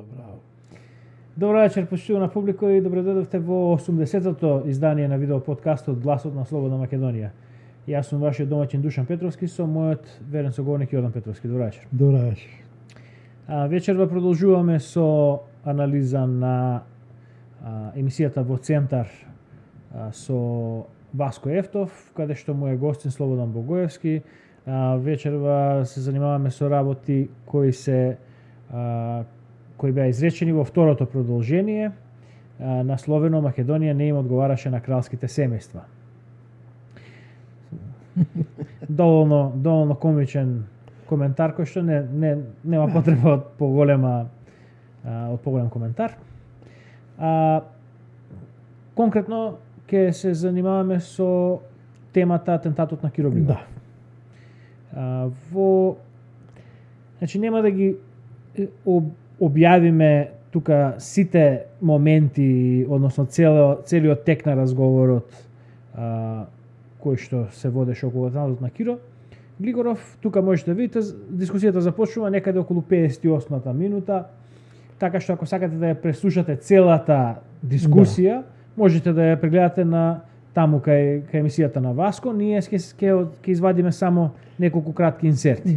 Браво. Добро вечер, почитувана публика, и добре дојдовте во 80-то издание на видео подкастот Гласот на Слободна Македонија. Јас сум вашиот домаќин Душан Петровски со мојот верен соговорник Јордан Петровски. Добро вечер. Добро вечер. Вечерва продолжуваме со анализа на емисијата во Центар со Васко Ефтов, каде што му е гостин Слободан Богоевски. Вечерва се занимаваме со работи кои беа изречени во второто продолжение. Насловено Македонија не им одговараше на кралските семејства. Доволно комичен коментар кој што нема потреба од поголем коментар. Конкретно ќе се занимаваме со темата атентатот на Киро Глигоров. Да. Значи нема да ги објавиме тука сите моменти, односно целиот тек на разговорот кој што се водеше околу атентатот на Киро Глигоров. Тука можете да видите, дискусијата започнува некаде околу 58-та минута, така што ако сакате да ја преслушате целата дискусија, можете да ја прегледате на таму кај емисијата на Васко. Ние ќе извадиме само неколку кратки инсерти,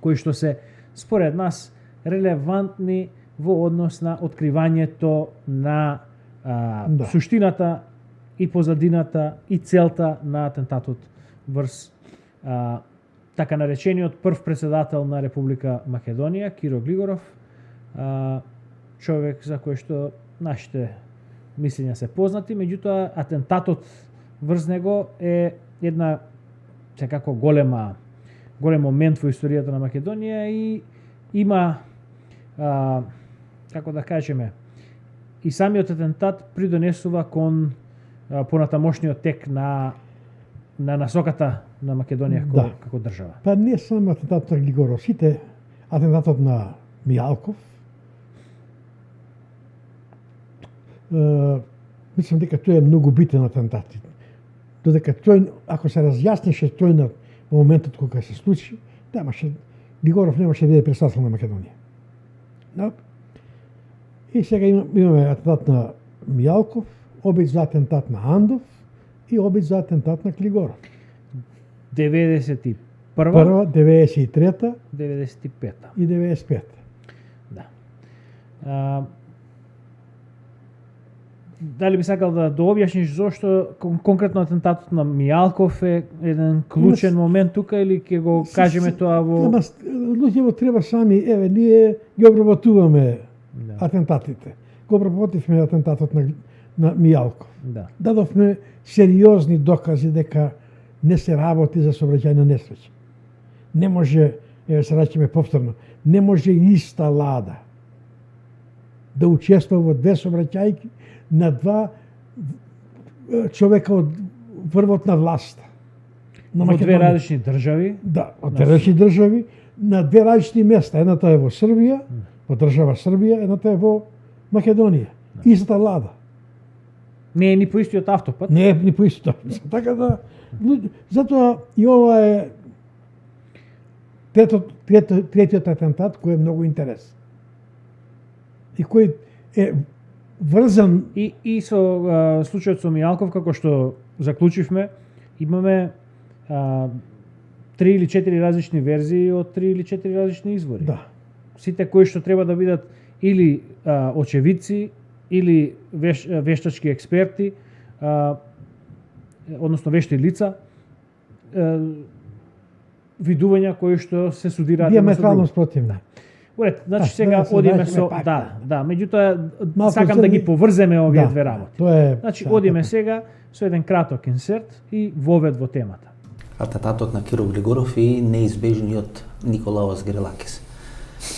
кои што се според нас релевантни во однос на откривањето на суштината и позадината и целта на атентатот врз така наречениот прв председател на Република Македонија, Киро Глигоров, човек за кој што нашите мислења се познати, меѓутоа атентатот врз него е една секако голем момент во историјата на Македонија и има како да кажеме, и самиот атентат придонесува кон понатамошниот тек на насоката на Македонија како држава. Па не само атентатот на Глигоров, сите атентатот на Мијалков, мислам дека тој е многу битен атентат. Додека тој, ако се разјаснеше тој на моментот кога се случи, Глигоров немаше да биде председател на Македонија. No. И сега имаме атентат на Мијалков, обид за атентат на Андов и обид за атентат на Глигоров. 91-та, 93-та, 95-та и 95-та. Да. Дали би сакал да објасниш зошто конкретно атентатот на Мијалков е еден клучен момент тука, или ќе го кажеме тоа во... Луѓето треба сами, ние ги обработуваме атентатите. Го обработивме атентатот на Мијалков. Дадовме сериозни докази дека не се работи за сообраќајна несреќа. Не може, се рачиме повторно, не може иста лада да учествува во две сообраќајки на два човека од врвот на власта. Во две различни држави? Да, од две различни држави, на две различни места. Едната е во Србија, во држава Србија, едната е во Македонија. Истата лада. Не е ни по истиот автопат? Не е ни по истиот автопат. Така да, затоа и ова е третиот атентат кој е многу интересен. И кој е врзан и со случајот со Мијалков, како што заклучивме, имаме 3 или 4 различни верзии од 3 или 4 различни извори. Да. Сите кои што треба да бидат или очевидци, или вештачки експерти, односно вешти лица, видувања кои што се судираат. Диаметрално спротивни. Уред, значи сега одиме со... меѓутоа сакам да ги поврземе овие две работи. Значи одиме сега со еден краток инсерт и вовед во темата. Атентатот на Киро Глигоров и неизбежниот Николаос Грелакис.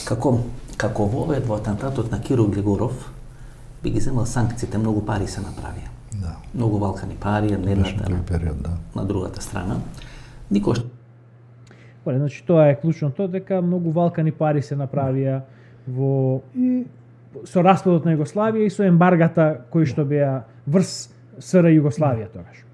Како вовед во атентатот на Киро Глигоров би ги земал санкциите, многу пари се направија. Да. Многу валкани пари, едната на другата страна. Никош. Значи тоа е клучното, дека многу валкани пари се направија со распадот на Југославија и со ембаргата кои што беа врз СР Југославија тогаш.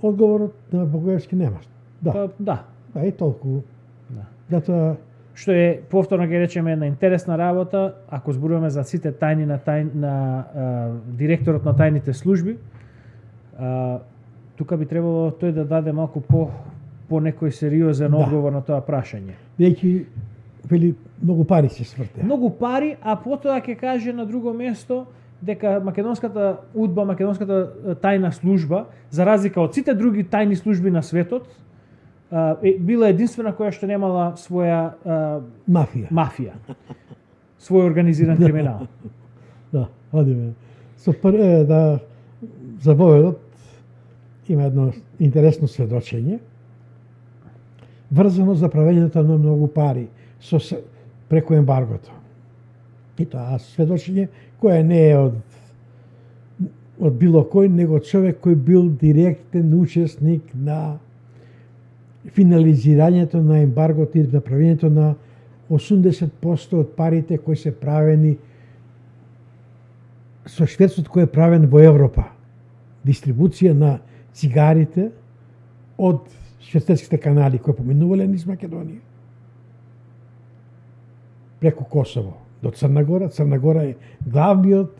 Одговорот на Богоевски нема. Да. И толку. Да. Затоа што е повторно ќе речеме една интересна работа, ако зборуваме за сите тајни на директорот на тајните служби, тука би требало тој да даде малку по некој сериозен одговор на тоа прашање. Веќе вели многу пари се сврте. Многу пари, а потоа ќе каже на друго место дека македонската УДБА, македонската тајна служба, за разлика од сите други тајни служби на светот, била единствена која што немала своја мафија. Свој организиран криминал. Да, одиме. Да за Воведот има едно интересно сведочење врзано за правењето на многу пари преку ембаргото. И тоа сведочење кое не е од било кој, него човек кој бил директен учесник на финализирањето на ембаргото и на правењето на 80% од парите кои се правени со шверцот кој е правен во Европа. Дистрибуција на цигарите од шверцерските канали кои поминувале низ Македонија преку Косово до Црна Гора. Црна Гора е главниот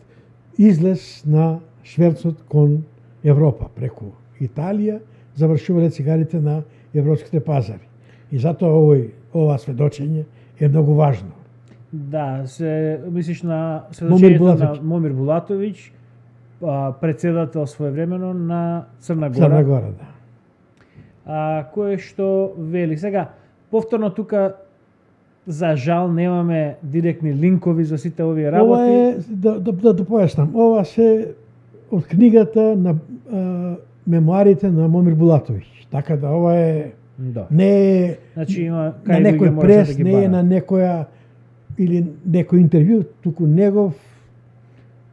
излез на шверцот кон Европа преку Италија, завршувале цигарите на европските пазари. И затоа ова сведочење е многу важно. Да, се мислиш на сведочењето на Момир Булатовиќ, председател своевремено на Црна Гора. Црна Гора, да. Кое што вели. Сега, повторно тука, за жал, немаме директни линкови за сите овие работи. Ова е, да појаснам, ова се од книгата на мемуарите на Момир Булатовиќ. Така да ова е не е значи, има на некој прес, да не е на некоја или некој интервју, туку негов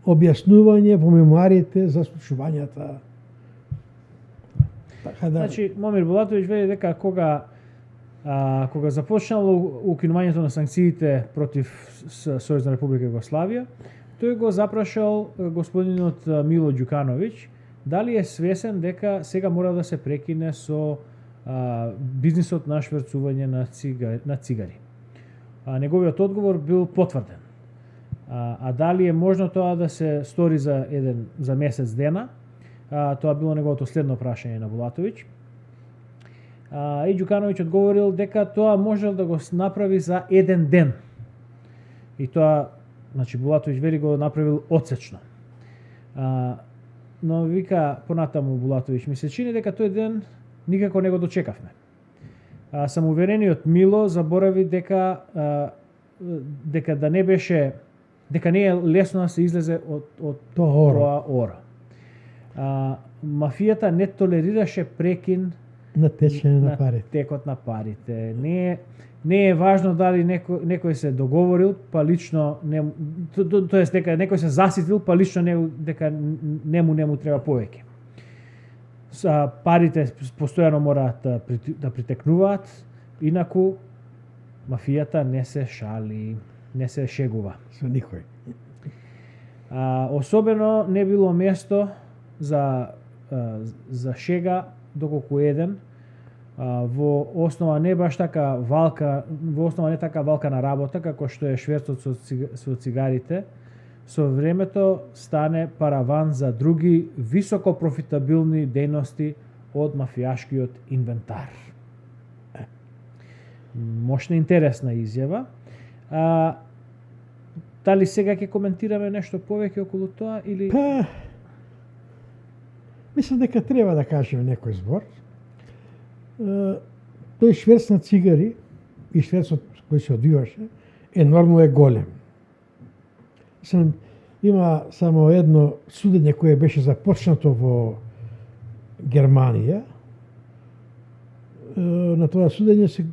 објаснување во мемуарите за случувањата. Така да. Значи, Момир Булатовиќ вели дека кога започнало укинувањето на санкциите против Сојузна Република Југославија, тој го запрашал господинот Мило Ѓукановиќ дали е свесен дека сега мора да се прекине со бизнисот на шверцување на цигари. Неговиот одговор бил потврден. А дали е можно тоа да се стори за месец дена, тоа било неговото следно прашање на Булатовиќ. И Ѓукановиќ одговорил дека тоа можел да го направи за еден ден. И тоа, значи Булатовиќ вели го направил одсечно. Но вика понатаму Булатовиќ, ми се чини дека тој ден никако не го дочекавме. Самоуверениот Мило заборави дека да не беше, дека не е лесно да се излезе од тоа ора. Мафијата не толерираше прекин на течење на парите. Текот на парите. Не е важно дали некој се договорил, па лично тоест дека некој се заситил, па лично дека нему треба повеќе. Парите постојано мораат да притекнуваат, инаку мафијата не се шали, не се шегува. Со никој. Особено не било место за шега доколку еден во основа не баш така валка, во основа не така валкана работа како што е шверцот со цигарите, со времето стане параван за други високо профитабилни дејности од мафијашкиот инвентар. Мощна интересна изјава. Дали сега ќе коментираме нешто повеќе околу тоа или мислам дека треба да кажеме некој збор. Тој шверц на цигари и шверцот кој се одвиваше енормно е голем. Има само едно судење кое беше започнато во Германија. На тоа судење се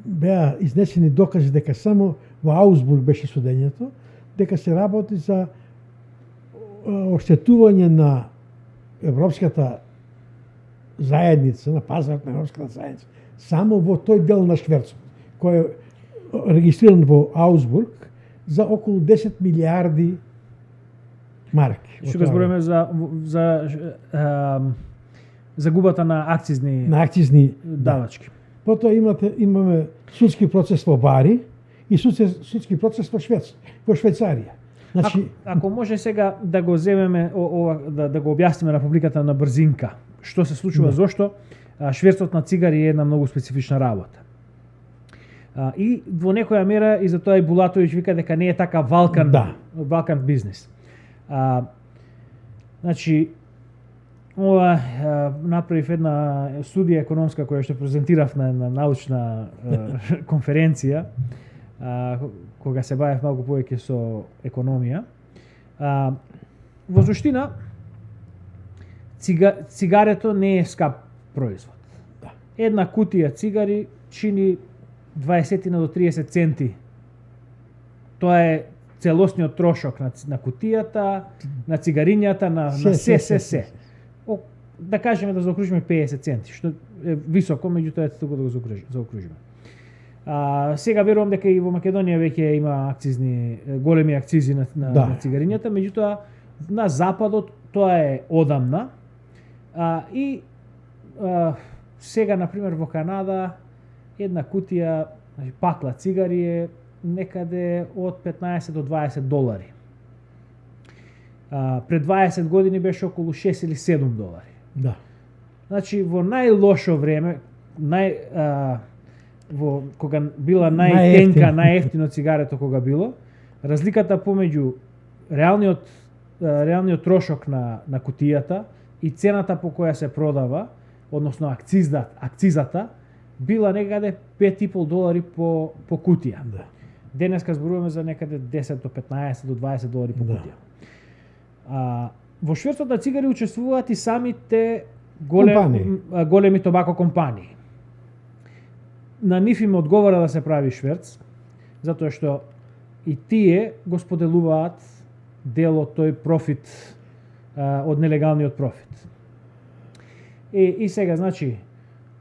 беа изнесени докази дека само во Аусбург беше судењето, дека се работи за оштетување на европската заедница, на пазарот на европската заедница, само во тој дел на шверцот, кој е регистриран во Аусбург за околу 10 милиарди марки. Што го збориме за губата на акцизни давачки. Потоа имаме судски процес во Бари и судски процес во Швајцарија. Значи, ако може сега да го земеме да го објасниме на публиката на брзинка, што се случува, зошто шверцот на цигари е една многу специфична работа. И во некоја мера и затоа и Булатовиќ вика дека не е така валкан бизнис. Значи, ова направив една студија економска која што презентирав на научна конференција, кога се бавев малку повеќе со економија. Во суштина, цигарето не е скап производ. Една кутија цигари чини 20 до 30 центи. Тоа е целосниот трошок на кутијата, на цигарињата, на се. Да кажеме да заокружиме 50 центи, што е високо, меѓутоа ето туку да го заокружиме. Сега верувам дека и во Македонија веќе има големи акцизи на цигарињата, меѓутоа на западот тоа е одамна. И сега, например, во Канада една кутија пакла цигари е некаде од 15 до 20 долари. Пред 20 години беше околу 6 или 7 долари. Да. Значи, во најлошо време, кога била најтенка, најефтино цигарето кога било, разликата помеѓу реалниот трошок на кутијата и цената по која се продава, односно акцизата, била некаде 5,5 долари по кутија. Да. Денеска зборуваме за некаде 10 до 15 до 20 долари по кутија. Во шверцот на цигари учествуваат и самите големи тобако компании. На нив им одговара да се прави шверц, затоа што и тие го споделуваат дел од тој профит, од нелегалниот профит. И сега, значи,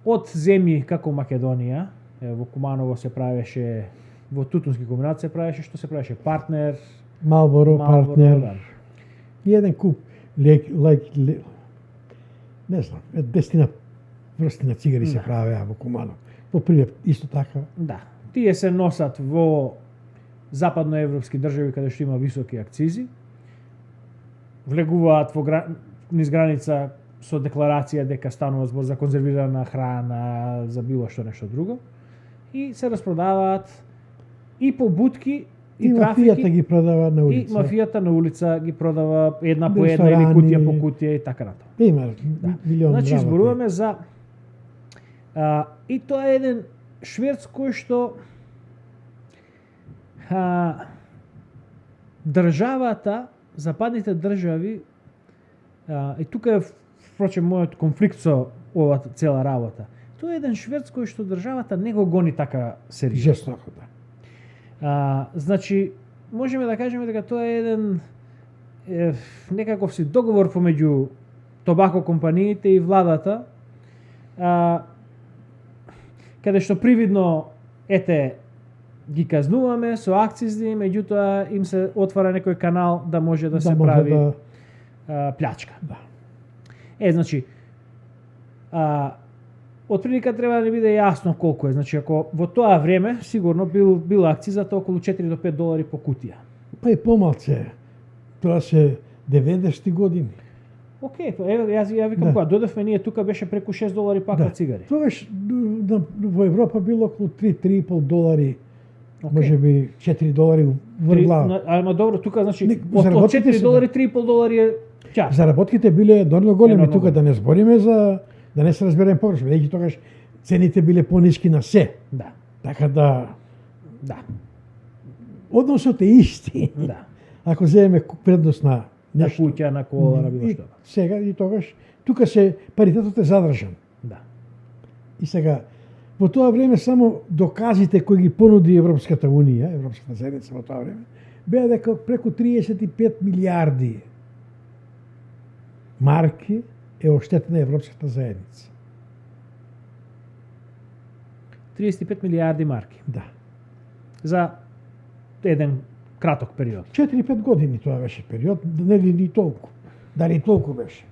од земји како Македонија, во Куманово се правеше, во Тутунски комбинат се правеше, што се правеше Партнер, Малборо, Партнер. Да. И еден куп не знам, 10 врсти на цигари се правеа во Куманово. Во Прилеп исто така. Да. Тие се носат во западноевропски држави каде што има високи акцизи. Влегуваат низ граница со декларација дека станува збор за конзервирана храна, за било што нешто друго. И се распродаваат и по бутки, и трафики. Мафијата ги продава на улица. И мафијата на улица ги продава една по една или кутија по кутија и така натаму. Има милион. Значи, зборуваме за и тоа е еден шверц кој што државата, западните држави, и тука е впрочем мојот конфликт со оваа цела работа. Тоа е еден шверц кој што државата не го гони така сериозно. Жестоко, да. Значи, можеме да кажеме дека тоа е еден некаков си договор помеѓу тобако компаниите и владата, каде што привидно ги казнуваме со акцизи, меѓутоа им се отвара некој канал да може да се прави плячка. Да. Значи, отприлика треба да ни биде јасно колку е. Значи, ако во тоа време сигурно била акцизата околу 4 до 5 долари по кутија. Па и помалце. Тоа се 90-ти години. Океј, ја викам кога додевме ние тука беше преку 6 долари пакла цигари. Тогаш во Европа било околу 3-3,5 долари. Може би 4 долари врглава. Ама добро, тука значи од 4 долари 3,5 долари е час. Заработките биле дорно големи тука, да не збориме за да не се разберем погрешно, веќе тогаш цените биле пониски на се. Да. Така да односот е исти. Да. Ако земеме предност на нешто. На куќа, на кола, на било што. Сега и тогаш тука се паритетот е задржан. Да. И сега во тоа време само доказите кои ги понуди Европската унија, Европската заедница во тоа време, беа дека преку 35 милиарди марки е оштетена Европската заедница. 35 милиарди марки. Да. За еден краток период. 4-5 години тоа беше период, нели ни толку. Дали толку беше.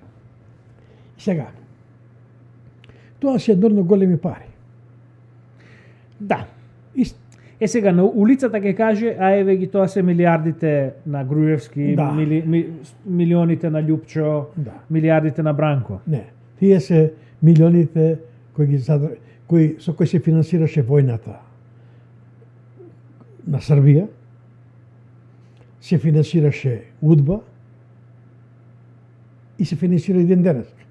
И сега, тоа се еднорно големи пари. Да. И, Сега на улицата ќе каже, а еве ги тоа се милиардите на Груевски, Да. милионите на Љупчо, да. милиардите на Бранко. Не. Тие се милионите со кои се финансираше војната на Србија, се финансираше УДБА и се финансира и ден денеска.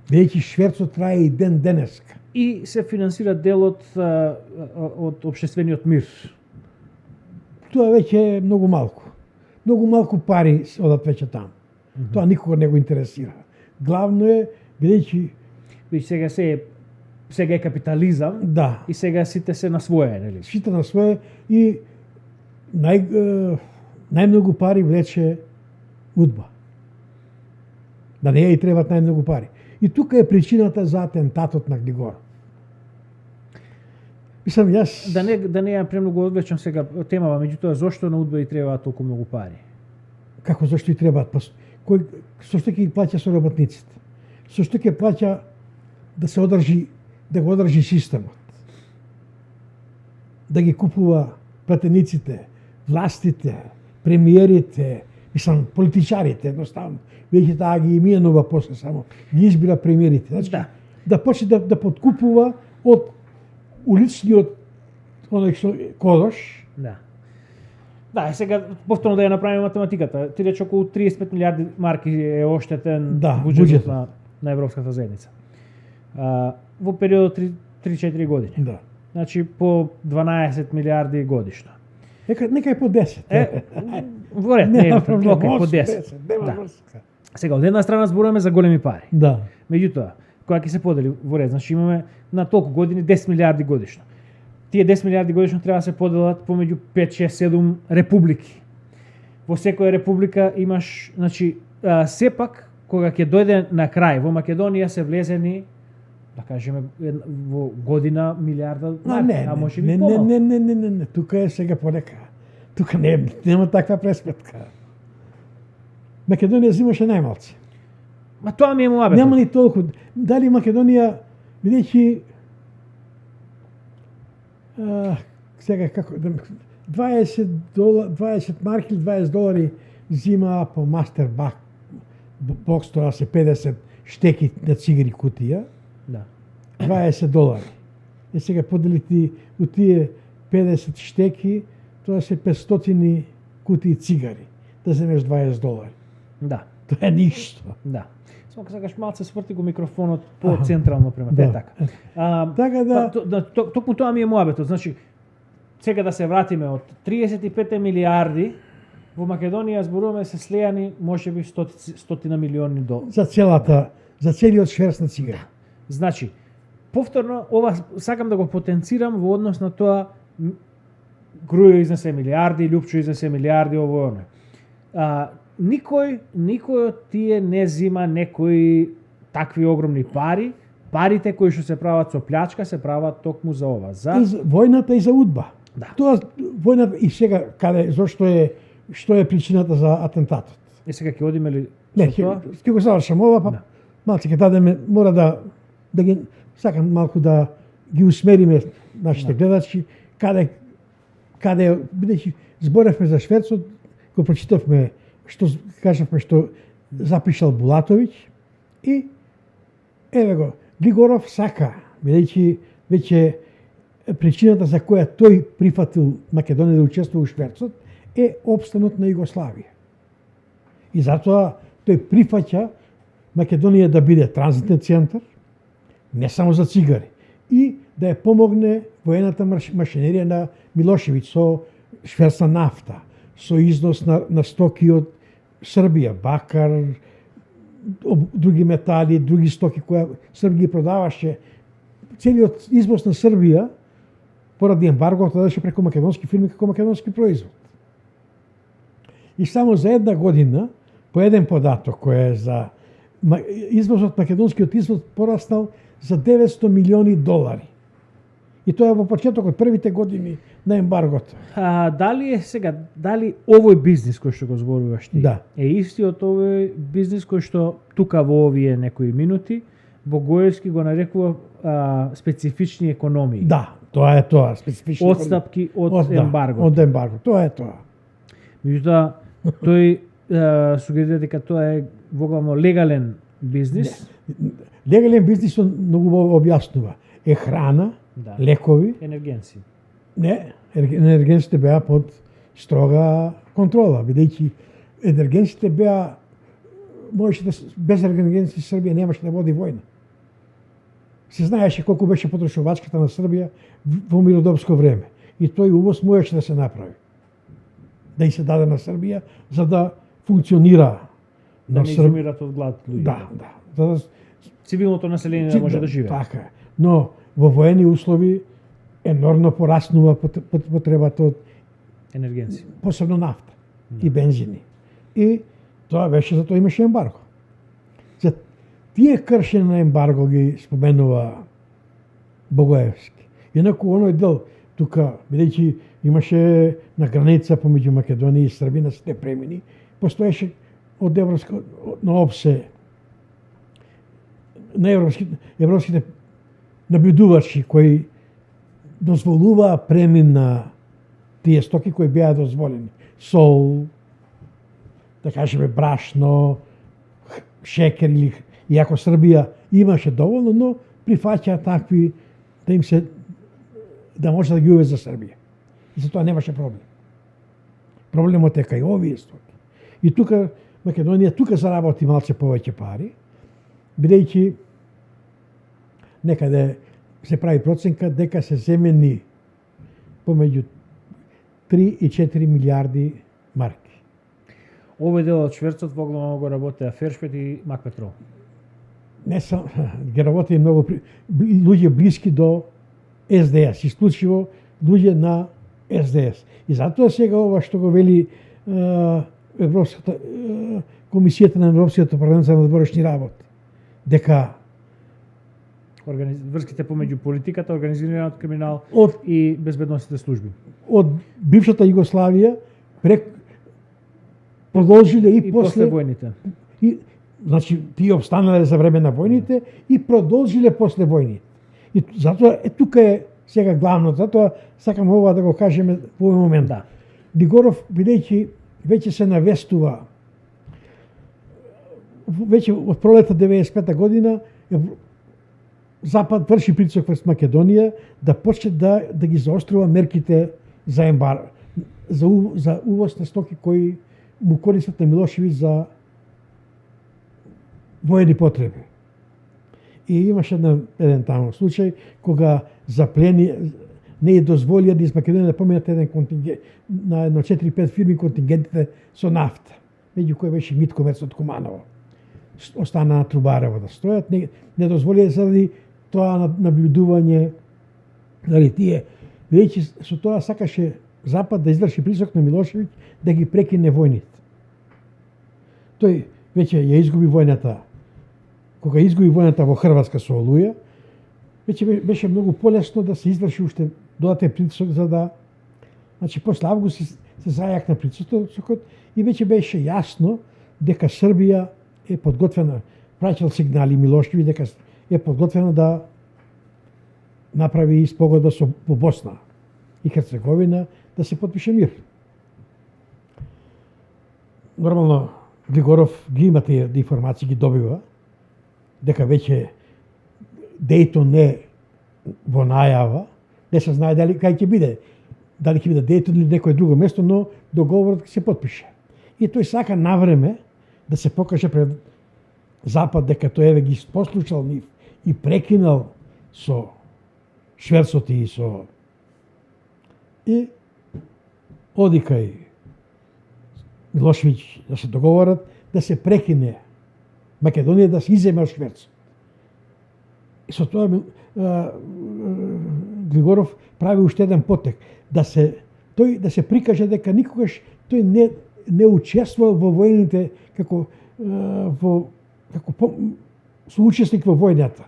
Бидејќи шверцот трае и ден денеска. И се финансира дел од општествениот мир. Тоа веќе е многу малку. Многу малку пари одат веќе таму. Тоа никога не го интересира. Главно е, бидејќи Сега е капитализам да, и сега сите се на своje, нели? сите на свое и најмногу пари влече УДБА. Да не ја и требат најмногу пари. И тука е причината за атентатот на Глигоров. Мислам, јас... Да не ја премногу одвлечам сега темава, меѓутоа зошто на УДБА и требаат толку многу пари? Како зашто и требаат? Со што ќе ги плаќа со работниците? Со што ќе плаќа да го одржи системот? Да ги купува пратениците, властите, премиерите, мислам, политичарите, едноставно. Веќе таа ги именува после само. Ги избира премиерите. Значи, да почне да подкупува од уличниот оној што кодош. Да. Да, сега повторно да ја направиме математиката. Ти рече околу 35 милиарди марки е оштетен буџетот на Европската заедница. Во период од 3-4 години. Да. Значи по 12 милиарди годишно. Нека е по 10. Во ред, нема проблем, по 10. Нема Да. врска. Сега, од една страна зборуваме за големи пари. Да. Меѓутоа, кога ќе се подели во ред, значи имаме на толку години 10 милиарди годишно. Тие 10 милиарди годишно треба да се поделат помеѓу 5, 6, 7 републики. Во секоја република имаш, значи, сепак, кога ќе дојде на крај, во Македонија се влезени, да кажеме, во година милиарда марки, а може би помалку. Не, тука е сега полека. Тука нема таква пресметка. Македонија взимаше најмалци. Ма тоа ми е муабетот. Нема ни толку. Дали Македонија, бидејќи сега како 20 марки или 20 долари зима по мастер бокс, тоа се 50 штеки на цигари кутија. Да. 20 долари. И сега поделити у тие 50 штеки, тоа се 500 кутии цигари. Да земеш 20 долари. Да. Тоа е ништо. Да. Само сакаш малце сврти го микрофонот по централно према. Да. Така. Така да... Токму тоа ми е муабетот. Значи, сега да се вратиме од 35 милиарди, во Македонија зборуваме се слејани можеби стотина милиони долари. За целиот шверц на цигари. Значи, повторно, ова сакам да го потенцирам во однос на тоа Грујо изнесе милиарди, Љупчо изнесе милиарди, ово оно. Никој од тие не зима некои такви огромни пари. Парите кои што се прават со плячка се прават токму за ова. За војната и за УДБА. Да. Тоа војната и сега што е причината за атентатот. И сега ќе одиме ли Не, со тоа? ќе го завршам ова, па Да. малце ќе дадеме, мора да ги сакам малку да ги усмериме нашите гледачи каде бидејќи зборевме за шверцот, го прочитавме што кажавме што запишал Булатовиќ и еве го Глигоров сака, бидејќи веќе причината за која тој прифатил Македонија да учествува у шверцот е опстанот на Југославија. И затоа тој прифаќа Македонија да биде транзитен центар, не само за цигари, и да ја помогне воената машинерија на Милошевиќ со шверц на нафта, со износ на стоки од Србија, бакар, други метали, други стоки која Србија продаваше. Целиот извоз на Србија поради ембаргото одеше преку македонски фирми како македонски производ. И само за една година, по еден податок кој е за извозот, македонскиот извоз пораснал за 900 милиони долари. И тоа е во почетокот првите години на ембаргото. Дали овој бизнис кој што го зборуваш ти е истиот овој бизнис кој што тука во овие некои минути Богоевски го нарекува специфични економии? Да, Тоа е тоа, специфични Отстапки од ембарго. Од ембарго, тоа е тоа. Меѓутоа, тој сугерира дека тоа е воглавно легален бизнис. Легален бизнис многу убаво објаснува. Е храна, лекови, енергенци. Не, енергенците беа под строга контрола, бидејќи енергенците беа можеше да без енергенци Србија немаше да води војна. Се знаеше колку беше потрошувачката на Србија во миродопско време. И тој увоз можеше да се направи. Да и се даде на Србија за да функционира. Да не изумират од глад луѓе. Да. Цивилното население да може да живее. Така е. Но во воени услови енормно пораснува потребата од енергенци. Посебно нафта и бензини. И тоа беше, затоа имаше ембарго. За тие кршења на ембарго ги споменува Богоевски. Инаку оној дел тука, бидејќи имаше на граница помеѓу Македонија и Србија на сите премини, постоеше од на ОПСЕ на европските наблюдувачи кои дозволуваа премин на тие стоки кои беа дозволени. Сол, да кажеме брашно, шекер или иако Србија имаше доволно, но прифаќа такви да им се да може да ги увезе за Србија. И за тоа немаше проблем. Проблемот е кај овие стоки. И тука Македонија заработи малце повеќе пари, бидејќи некаде се прави проценка дека се земени помеѓу 3 и 4 милиарди марки. Овој дел од шверцот воглавно го работеа Фершпет и Макпетрол. Не само, ги работи многу луѓе блиски до СДС, исклучиво луѓе на СДС. И затоа сега ова што го вели Европската комисијата на Европскиот парламент за надворешни работи, дека врските помеѓу политиката, организираниот криминал и безбедносните служби од бившата Југославија продолжиле и после војните. И значи тие обстанале за време на војните и продолжиле после војните. И затоа тука е сега главно, затоа сакам ова да го кажеме во овој момент. Да. Глигоров, бидејќи веќе се навестува, веќе од пролета 95 година, Запад врши притисок врз Македонија да почне да ги заострува мерките за ембарго, за увоз на стоки кои му користат на Милошевиќ за воени потреби. И имаше еден таму случај кога заплени не е дозволија да из Македонија да поминат еден контингент на едно 4-5 фирми контингентите со нафта, меѓу кои беше Митковец од Куманово. Остана на Трубарево да стојат, не дозволија заради тоа наблюдување, дали тие, бидејќи со тоа сакаше Запад да изврши притисок на Милошевиќ да ги прекине војните. Тој веќе ја изгуби војната, кога изгуби војната во Хрватска со Олуја, веќе беше многу полесно да се изврши уште додатен притисок за да, значи после август се зајакна притисокот и веќе беше јасно дека Србија е подготвена, праќал сигнали Милошевиќ дека е подготвена да направи спогодба со Босна и Херцеговина да се потпише мир. Нормално Глигоров ги има тие информации, ги добива дека веќе Дејтон не во најава, не се знае дали кај ќе биде, дали ќе биде Дејтон или некое друго место, но договорот ќе се потпише. И тој сака навреме да се покаже пред Запад дека тој еве ги послушал нив и прекинал со шверцот и со и оди кај Милошевиќ да се договорат да се прекине Македонија да се иземе од шверцот. И со тоа Глигоров прави уште еден потек да се прикаже дека никогаш тој не учествувал во војните како соучесник во војната.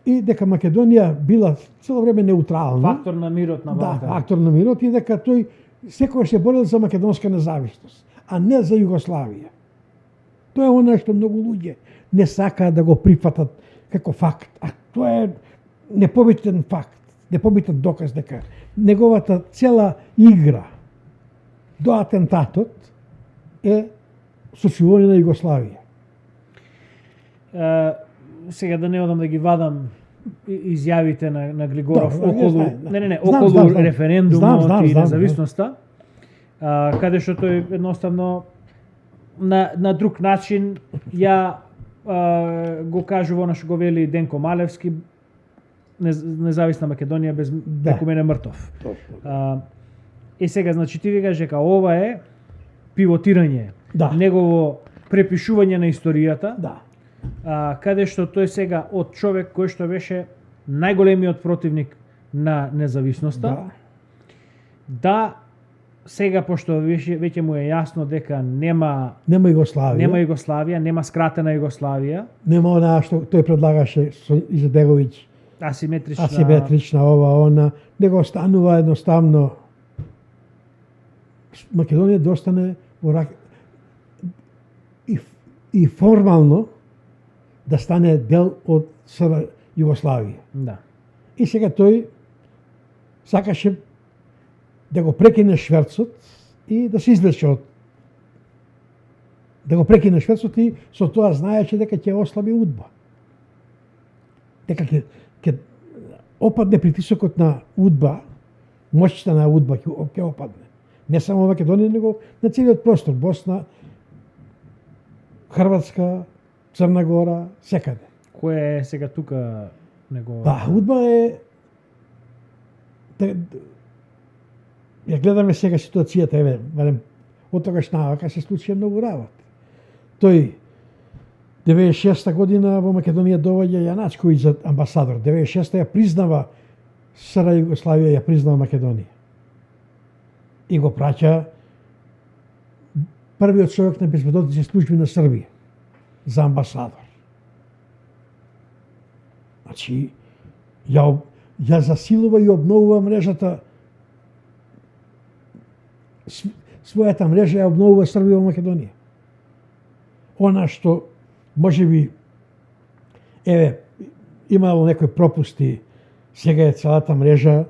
И дека Македонија била цело време неутрална. Фактор на мирот на Балкан. Да, фактор на мирот и дека тој секогаш се борел за македонска независност, а не за Југославија. Тоа е она што многу луѓе не сакаат да го прифатат како факт, а тоа е непобитен факт. непобитен доказ дека неговата цела игра до атентатот е сочувување на Југославија. Сега да не одам да ги вадам изјавите на Глигоров околу Знам, околу референдумот и независноста, каде што тој едноставно на друг начин ја го кажува она што го вели Денко Малевски, независна Македонија без преку мене мртов. И сега, значи, ти викаш дека ова е пивотирање, негово препишување на историјата, каде што тој сега од човек кој што беше најголемиот противник на независноста, сега пошто веќе му е јасно дека нема Југославија, нема скратена Југославија, нема она што тој предлагаше со Изедеговиќ, асиметрична ова она, него останува едноставно Македонија да остане во рак и формално да стане дел од СР Југославија. Да. И сега тој сакаше да го прекине шверцот и да се извлече од и со тоа знаеше дека ќе ослаби УДБА. Дека ќе опадне притисокот на УДБА, моќта на УДБА ќе опадне. Не само Македонија, него на целиот простор, Босна, Хрватска, Црна Гора, секаде. Кој е сега тука него? УДБА е ја гледаме сега ситуацијата, еве, барем од тогаш навака се случи многу работи. Тој 96 година во Македонија доваѓа Јаначковиќ за амбасадор. 96 ја признава СР Југославија, ја признава Македонија. И го праќа првиот човек на безбедносни служби на Србија за амбасадор. Значи, ја засилува и обновува мрежата, својата мрежа ја обновува Србија во Македонија. Она што можеби имало некои пропусти, сега е целата мрежа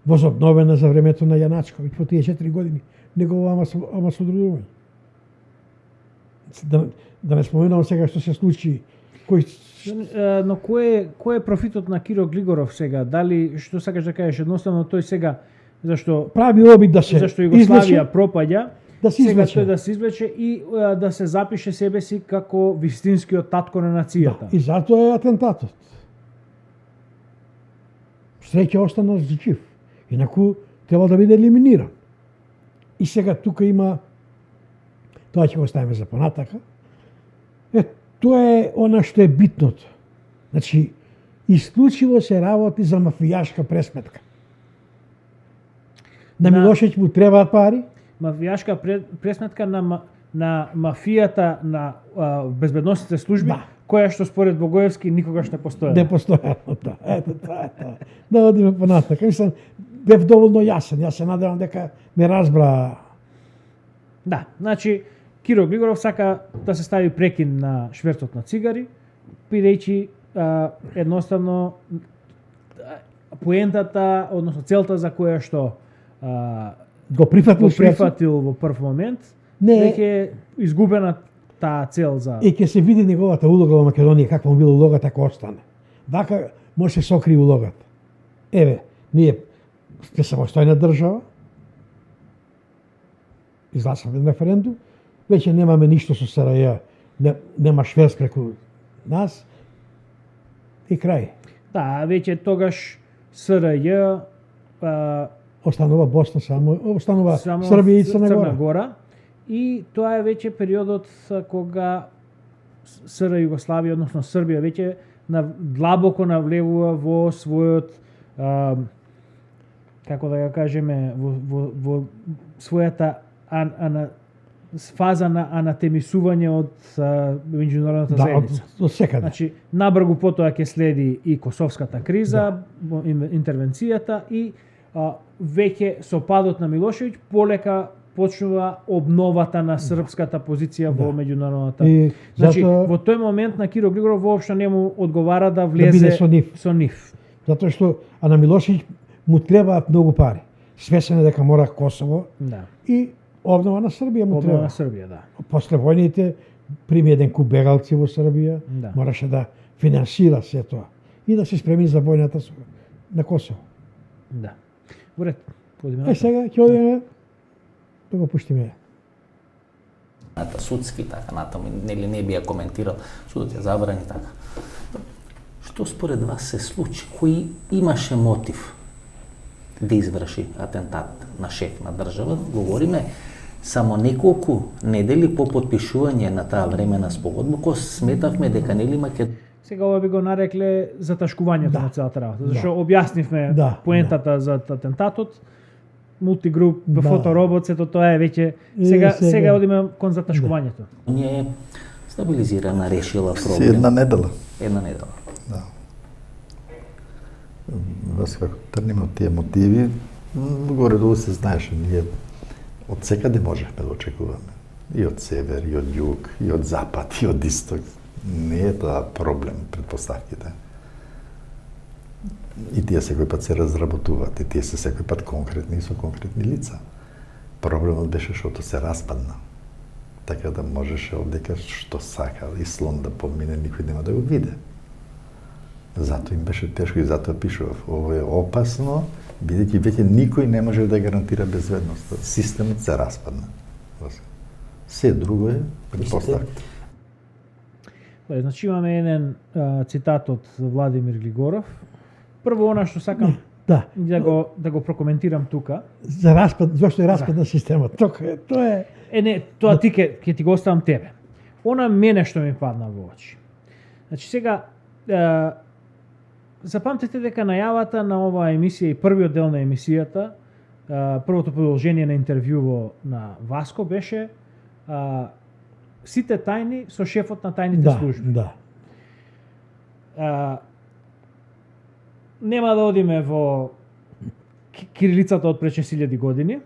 возобновена за времето на Јаначковиќ по тие 4 години негово амбасадорување. Да не споменувам сега што се случи, Но кој е профитот на Киро Глигоров сега? Дали, што сакаш да кажеш, едноставно тој сега, зашто прави обид да се зашто Југославија пропаѓа, да се сега извлече. тој да се извлече и да се запише себе си како вистинскиот татко на нацијата. И затоа е атентатот. Среќа остана жив. Инаку треба да биде елиминиран. И сега тука има, тоа ќе го оставиме за понатака. Тоа е она што е битното. Значи, исклучиво се работи за мафијашка пресметка. На Милошеvić му требаат пари. Мафијашка пресметка на мафијата на безбедносните служби, која што според Богоевски никогаш не постоја. Не постоја. Ето, тоа е тоа. Да одиме понатака. Мислам, бев доволно јасен. Јас се надевам дека ме разбра. Да, значи, Киро Глигоров сака да се стави прекин на шверцот на цигари, бидејќи едноставно поентата, односно целта за која што го прифатил во прв момент, не веќе изгубена таа цел за... И ќе се види неговата улога во Македонија, каква била улогата, ако остане. Вака може се сокри улогата. Еве, ние сте самостојна држава, изгласавме референдум, веќе немаме ништо со СРЈ, нема шверц преку нас и крај. Да, веќе тогаш СРЈ останува Босна само, останува Србија и Црна Гора. И тоа е веќе периодот кога СР Југославија, односно Србија, веќе длабоко навлегува во својот, како да ја кажеме, во својата фаза на анатемисување од меѓународната заедница. Од секаде. Значи, набргу потоа ќе следи и косовската криза, интервенцијата и веќе со падот на Милошеvić полека почнува обновата на српската позиција во меѓународната. Значи, во тој момент на Киро Глигоров воопшто не му одговара да влезе со нив. Затоа што на Милошевиќ му требаат многу пари. Свесен е дека мора Косово Да. и обнова на Србија му Обнова треба. на Србија, да. После војните прими еден куп бегалци во Србија, Да. мораше да финансира се тоа и да се спреми за војната на Косово. Да. Во ред. Одиме Е, на сега ќе одиме да го пуштиме. Судски, така натаму, нели не би ја коментирал, судот ја забрани така. Што според вас се случи? Кој имаше мотив да изврши атентат на шеф на држава? Говориме само неколку недели по потпишување на таа времена спогодба, кој сметавме дека нели Сега ова би го нарекле заташкувањето Да. на целата работа, Да. зашто објаснивме Да, поентата за атентатот, мултигруп, Да. фоторобот, сето тоа е веќе И сега одиме кон заташкувањето. не е стабилизирана, решила Си проблем. една недела. Една недела. Да. Вас како тргнеме од тие мотиви, горе-долу се знаеше, ние од секаде можехме да очекуваме. И од север, и од југ, и од запад, и од исток. Не е тоа проблем, предпоставките. И тие секој пат се разработуваат, и тие се секој пат конкретни и со конкретни лица. Проблемот беше што се распадна. Така да можеше овдека што сака и слон да помине, никој нема да го виде. Затоа им беше тешко и затоа пишував. Ово е опасно, бидејќи веќе никој не може да гарантира безбедноста. Системот се распадна. Се друго е предпоставка. Значи имаме еден цитат од Владимир Глигоров. Прво она што сакам Да. да го прокоментирам тука. За распад, зошто е распад на системот? Тоа е Не, тоа ти ќе ти го оставам тебе. Она мене што ми падна во очи. Значи сега запамтете дека најавата на оваа емисија и првиот дел на емисијата, првото продолжение на интервјуво на Васко беше сите тајни со шефот на тајните служби. Да. Нема да одиме во кирилицата од пред 6000 години.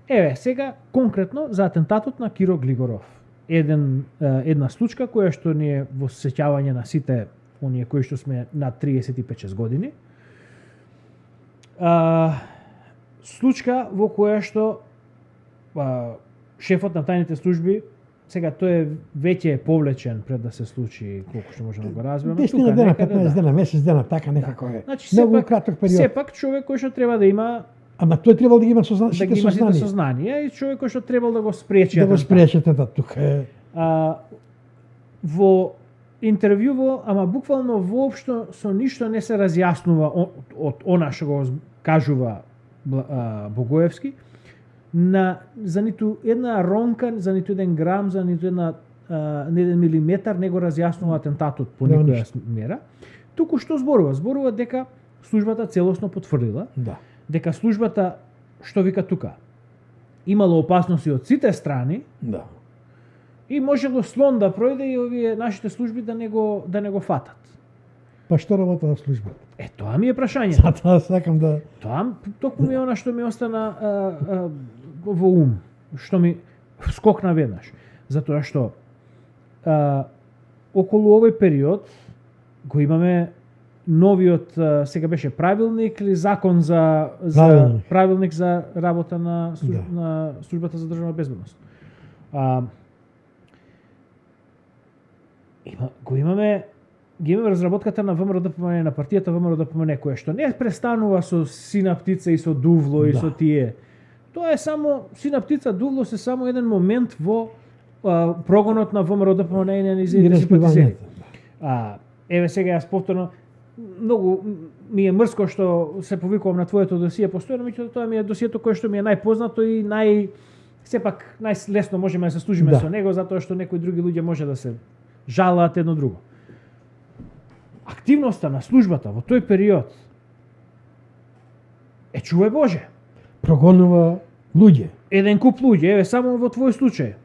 Еве, сега конкретно за атентатот на Киро Глигоров. Една случка која што ни е во сеќавање на сите оние кои што сме на 35-6 години. Случка во која што шефот на тајните служби, сега тој е веќе е повлечен пред да се случи, колку што можеме да го разбереме. 10 дена, 15 дена, месец дена, така некако е. Значи, Многу краток период. сепак човек кој што треба да има Ама тој требал да ги има да ги има сите сознание. сознание и човек кој што требал да го спречи. Да го спречете да тука е. Во интервјуво, ама буквално воопшто со ништо не се разјаснува од она што го кажува Богоевски, за ниту една ронка, за ниту еден грам, за ниту еден милиметар не го разјаснува атентатот по никоја мера. Туку што зборува? Зборува дека службата целосно потврдила, дека службата, што вика тука, имало опасности од сите страни, и можело слон да пројде и овие нашите служби да не го фатат. Па што работела службата? Тоа ми е прашањето. Затоа сакам да... Тоа токму ми е она што ми остана во ум, што ми скокна веднаш. Затоа што околу овој период го имаме новиот, сега беше правилник или закон за правилник за работа на службата за државна безбедност. Ги имаме разработката на ВМРО-ДПМН, на партијата ВМРО-ДПМН, која што не престанува со синаптица и со дувло и со тие. Тоа е само синаптица, дувло се само еден момент во прогонот на ВМРО-ДПМН и на низините симпатизери. Еве сега јас повторно многу ми е мрско што се повикувам на твоето досие постојано, меѓутоа тоа ми е досието кое што ми е најпознато и сепак најлесно можеме да се служиме со него, затоа што некои други луѓе може да се жалаат едно друго. Активноста на службата во тој период е, чувај Боже, прогонува луѓе. Еден куп луѓе, еве само во твој случај,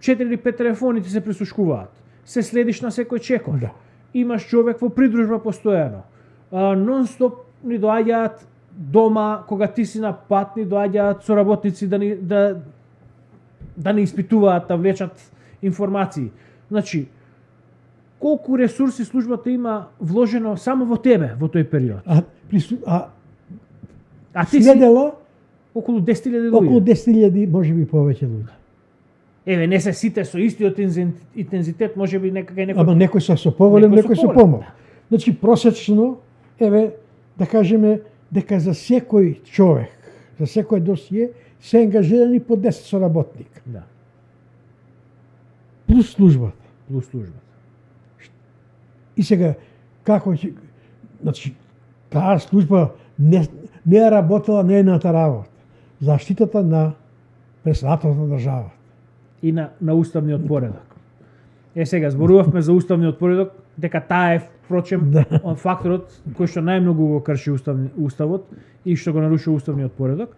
4 или 5 телефони ти се прислушкуваат. Се следиш на секој чекор. Имаш човек во придружба постојано. Нон-стоп ни доаѓаат дома, кога ти си на пат, ни доаѓаат соработници да ни испитуваат, да влечат информации. Значи, колку ресурси службата има вложено само во тебе во тој период. А ти си следело околу 10.000 околу луѓе. 10.000, може би повеќе луѓе. Еве, не се сите со истиот интензитет, може би некај некој. Ама некој со поголем, некој со некој со поголем, помал. Значи просечно, еве, да кажеме дека за секој човек, за секој досие се ангажирани по 10 соработника. Да, Плюс службата. плюс службата. И сега, како ќе... Значи, таа служба не е работела нејната работа. Заштитата на председателот на државата. И на уставниот поредок. Сега зборувавме за уставниот поредок, дека таа е впрочем факторот кој што најмногу го крши уставот и што го нарушува уставниот поредок.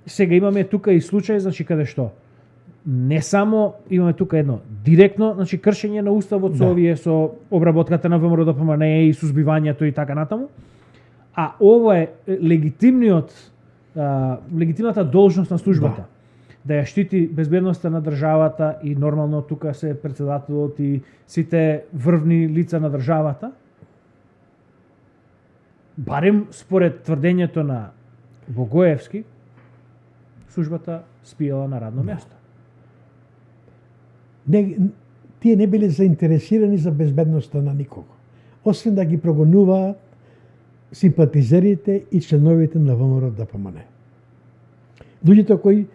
Сега имаме тука и случај, значи каде што не само имаме тука едно директно, значи кршење на уставот со овие со обработката на ВМРО ДПМН и сузбивањето и така натаму, а ова е легитимната должност на службата. Да ја штити безбедноста на државата и нормално тука се председателот и сите врвни лица на државата. Барем според тврдењето на Богоевски, службата спиела на радно место. Тие не биле заинтересирани за безбедноста на никого. Освен да ги прогонуваат симпатизерите и членовите на ВМРО ДПМН. Луѓето кои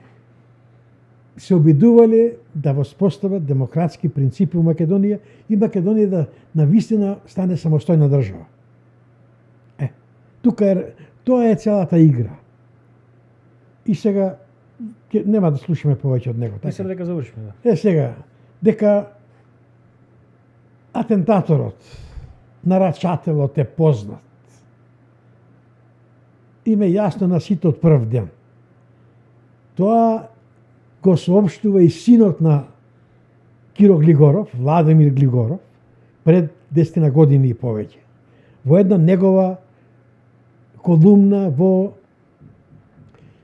се обидувале да воспостават демократски принципи у Македонија и Македонија да навистина стане самостојна држава. Тоа е целата игра. И сега нема да слушаме повеќе од него. Мислам дека завршиме, да. Сега, дека атентаторот, нарачателот е познат. Име јасно на сите од прв ден. Тоа го соопштува и синот на Киро Глигоров, Владимир Глигоров, пред 10 години и повеќе. Во една негова колумна во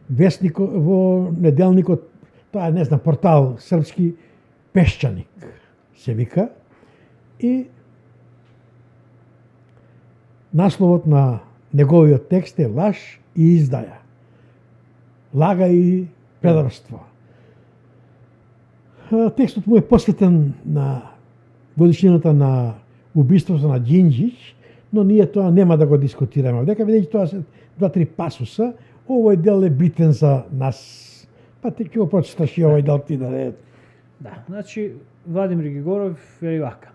во неделникот, тоа е, не знам, портал српски Пешчаник се вика, и насловот на неговиот текст е Лаж и издаја. Лага и предавство. Текстот му е посветен на годишнината на убиството на Ѓинџич, но ние тоа нема да го дискутираме. Дека бидејќи тоа се 2-3 пасуса, овој дел е битен за нас. Па ти ќе го прочиташ и овој дел ти да не... Да, значи Владимир Григоров е вака.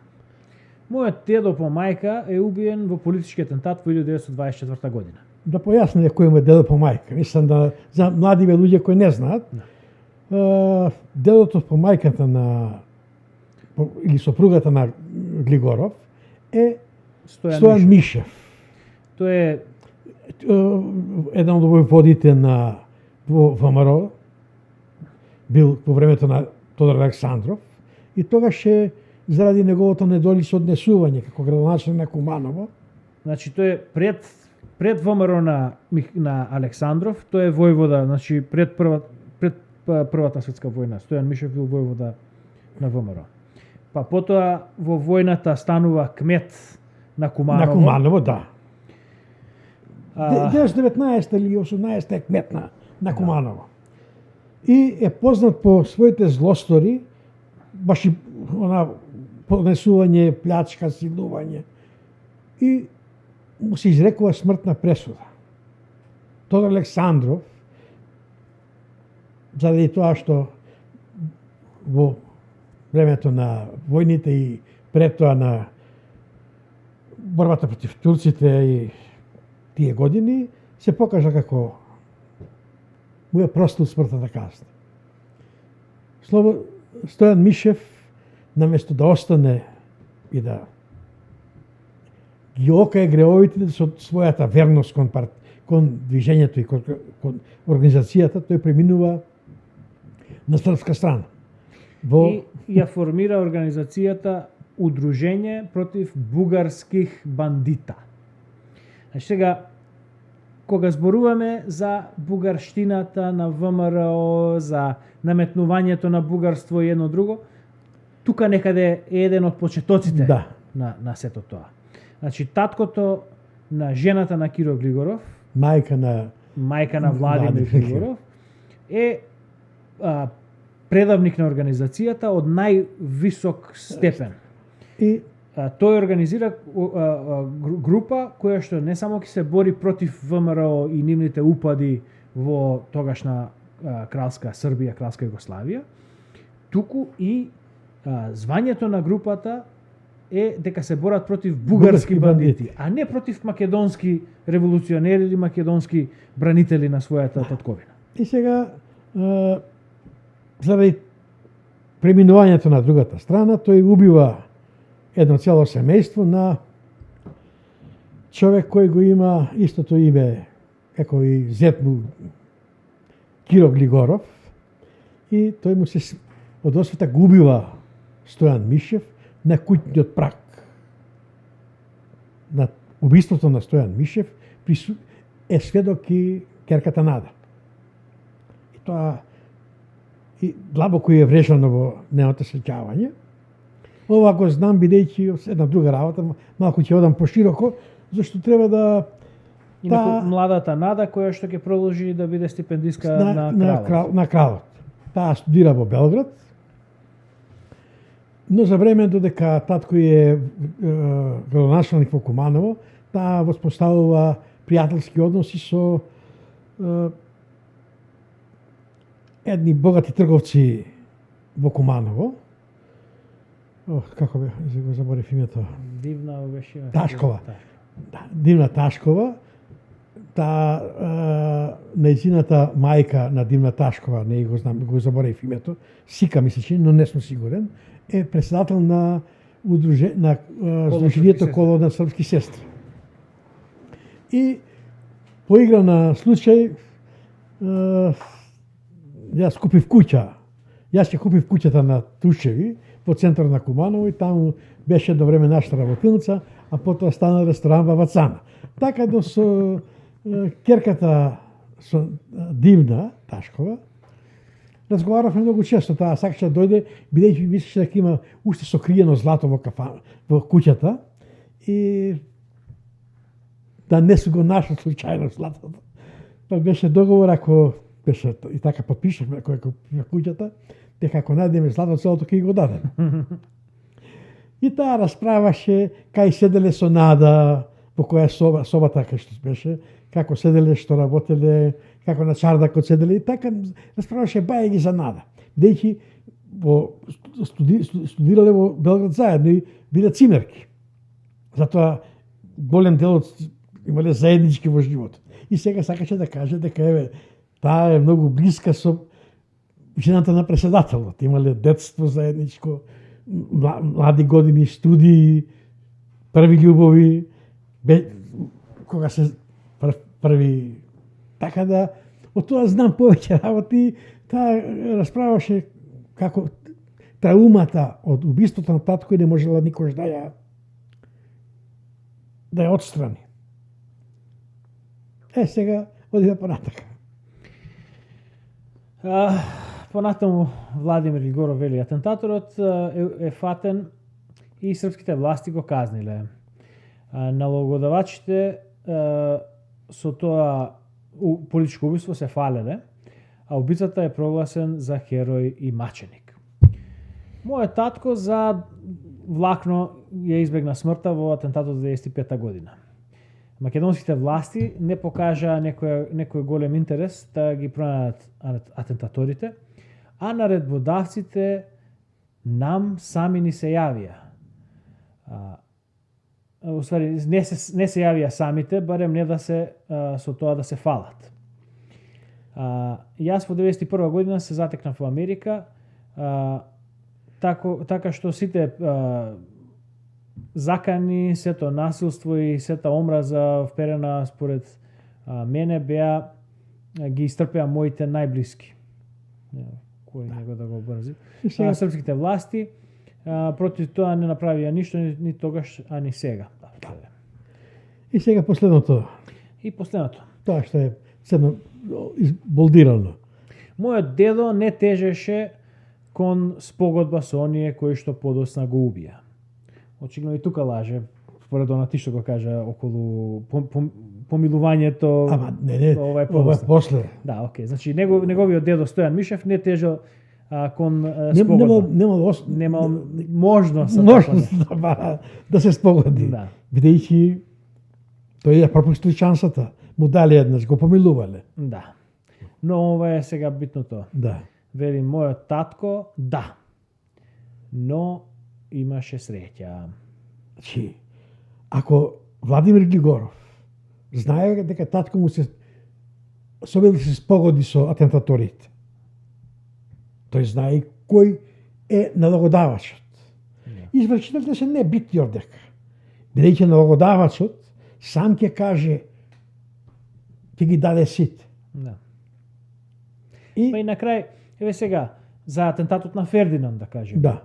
Мојот дедо по мајка е убиен во политички атентат во 1924 година. Да појасниме кој му е дедо по мајка. Мислам да за младиве луѓе кои не знаат, дедото по мајката на или сопругата на Глигоров е Стојан Мишев. Тој е еден од војводите на ВМРО, бил по времето на Тодор Александров, и тогаш е заради неговото недолично однесување како градоначелник на Куманово. Значи тој е пред ВМРО на Александров, тој е војвода, значи пред првата светска војна. Стојан Мишев бил војвода на ВМРО. Па потоа во војната станува кмет на Куманово. На Куманово, да. 19 или 18 е кмет на Куманово. И е познат по своите злостори, баш и поднесување, плячка, силување. И му се изрекува смртна пресуда. Тодор Александров, заради тоа што во времето на војните и пред тоа на борбата против турците и тие години, се покажа како му е простил смртната казна. Стојан Мишев, наместо да остане и да ги окае греовите со својата верност кон движењето и кон организацијата, тој преминува на српска страна. И ја формира организацијата Удружење против бугарских бандита. Значи сега, кога зборуваме за бугарштината на ВМРО, за наметнувањето на бугарство и едно друго, тука некаде е еден од почетоците Да. на сето тоа. Значи, таткото на жената на Киро Глигоров, Мајка на мајка на Владимир Владимир Глигоров, е предавник на организацијата од највисок степен. и Тој организира група која што не само ќе се бори против ВМРО и нивните упади во тогашна кралска Србија, кралска Југославија, туку и звањето на групата е дека се борат против бугарски бандити, а не против македонски револуционери или македонски бранители на својата татковина. И сега, заради преминувањето на другата страна, тој убива едно цело семејство на човек кој го има истото име како и зет му Киро Глигоров, и тој му се од освета го убива Стојан Мишев на куќниот праг. На убиството на Стојан Мишев е сведок и керката Нада. И тоа и длабоко е врежано во неото сеќавање. Ова го знам бидејќи една друга работа, малку ќе одам пошироко, зашто треба да Инаку, младата Нада која што ќе продолжи да биде стипендиска на кралот. на кралот. Таа студира во Белград, но за време додека татко е градоначалник во Куманово, таа воспоставува пријателски односи со едни богати трговци во Куманово. Како бе, го заборев името. Дивна беше. Ташкова. Да, Дивна Ташкова. Нејзината мајка на Дивна Ташкова, не го знам, го заборев името, Сика мисля, че, но не сум сигурен, е председател на Сдруженијето Коло на српски сестри. И по игра на случај, јас купив куќа. Јас ќе купив куќата на Тушеви во центар на Куманово и таму беше едно време нашата работилница, а потоа стана ресторан во Вацана. Така да со керката со Дивна Ташкова разговаравме многу често. Таа сакаше да дојде, бидејќи мислеше дека има уште сокриено злато во во куќата и да не се го нашла случајно златото. Па беше договор, ако беше и така подпишавме кој на куќата, дека ако најдеме злато целото ќе го дадеме. И таа расправаше кај седеле со Нада, во која собата кај што беше, како седеле, што работеле, како на чардакот седеле, и така расправаше бајаги за Нада. Бидејќи студирале во Белград заедно и биле цимерки. Затоа голем дел од имале заеднички во животот. И сега сакаше да каже дека еве таа е многу блиска со жената на преседателот. Имале детство заедничко, млади години, студии, први љубови, кога се први. Така да, од тоа знам повеќе работи. Таа расправаше како траумата од убиството на татко и не можела никош да ја отстрани. Сега одиме понатака. Понатаму Владимир Глигоров вели атентаторот е фатен и српските власти го казниле. Налогодавачите со тоа политичко убиство се фалеле, а убицата е прогласен за херој и маченик. Мојот татко за влакно ја избегна смртта во атентатот за 95-та година. Македонските власти не покажаа некој голем интерес да ги пронајдат атентаторите, а наредбодавците нам сами ни се јавија. Уствари, не се јавија самите, барем не да се со тоа да се фалат. Јас во 91 година се затекнав во Америка, така што сите закани, сето насилство и сета омраза вперена според мене ги истрпеа моите најблиски. Кој него да го брзи. Српските власти против тоа не направија ништо ни тогаш, а ни сега. И сега последното. И последното. Тоа што е ценно болдирано. Мојот дедо не тежеше кон спогодба со оние кои што подосна го убија. Очигледно и тука лаже, според она ти што го кажа околу помилувањето. Ама не, ова е ова е после. Да, окей. Значи неговиот дедо Стојан Мишев не тежел кон спогодба. Немал можност да се спогоди. Да. Бидејќи тој ја пропустил шансата, му дали еднаш, го помилувале. Да. Но ова е сега битното. Да. Вели мојот татко, да. Но имаше среќа. Значи, ако Владимир Глигоров знае дека татко му се собил да се спогоди со атентаторите, тој знае и кој е налогодавачот. Извршителите се не битни овдека. Бидејќи налогодавачот сам ќе каже, ќе ги даде сите. Да. И Па и на крај, еве сега, за атентатот на Фердинанд, да кажем. да,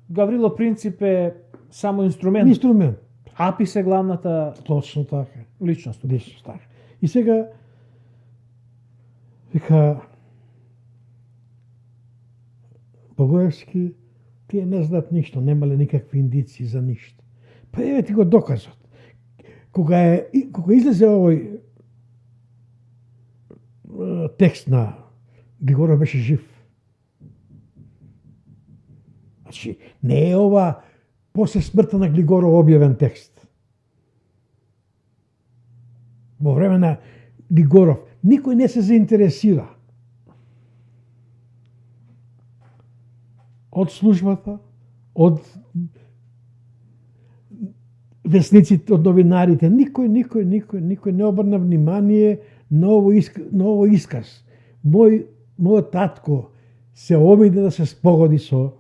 Гаврило Принцип е само инструмент. инструмент. Апис е главната Точно така. личност. Точно така. И сега вика Богоевски, тие не знаат ништо, немале никакви индици за ништо. Па еве ти го доказот. Кога излезе овој текст на Глигоров беше жив. Значи, не е ова после смртта на Глигоров објавен текст. Во време на Глигоров никој не се заинтересира од службата, од весниците, од новинарите, никој не обрна внимание на ово исказ. Мојот татко се обиде да се спогоди со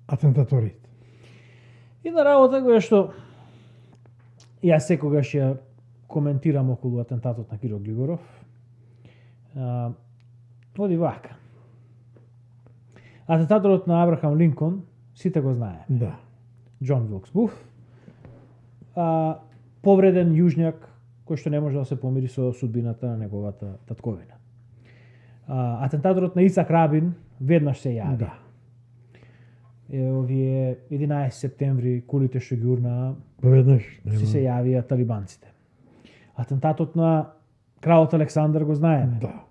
атентаторите. Една работа која што јас секогаш ја коментирам околу атентатот на Киро Глигоров, оди вака. Атентаторот на Абрахам Линкон, сите го знае. Да. Џон Вилкс Буф, повреден јужњак кој што не може да се помири со судбината на неговата татковина. Атентаторот на Ицак Рабин веднаш се јави. Да. Овие 11 септември кулите што ги урнаа Поведнаш. си се јавија талибанците. Атентатот на кралот Александар го знаеме. Да.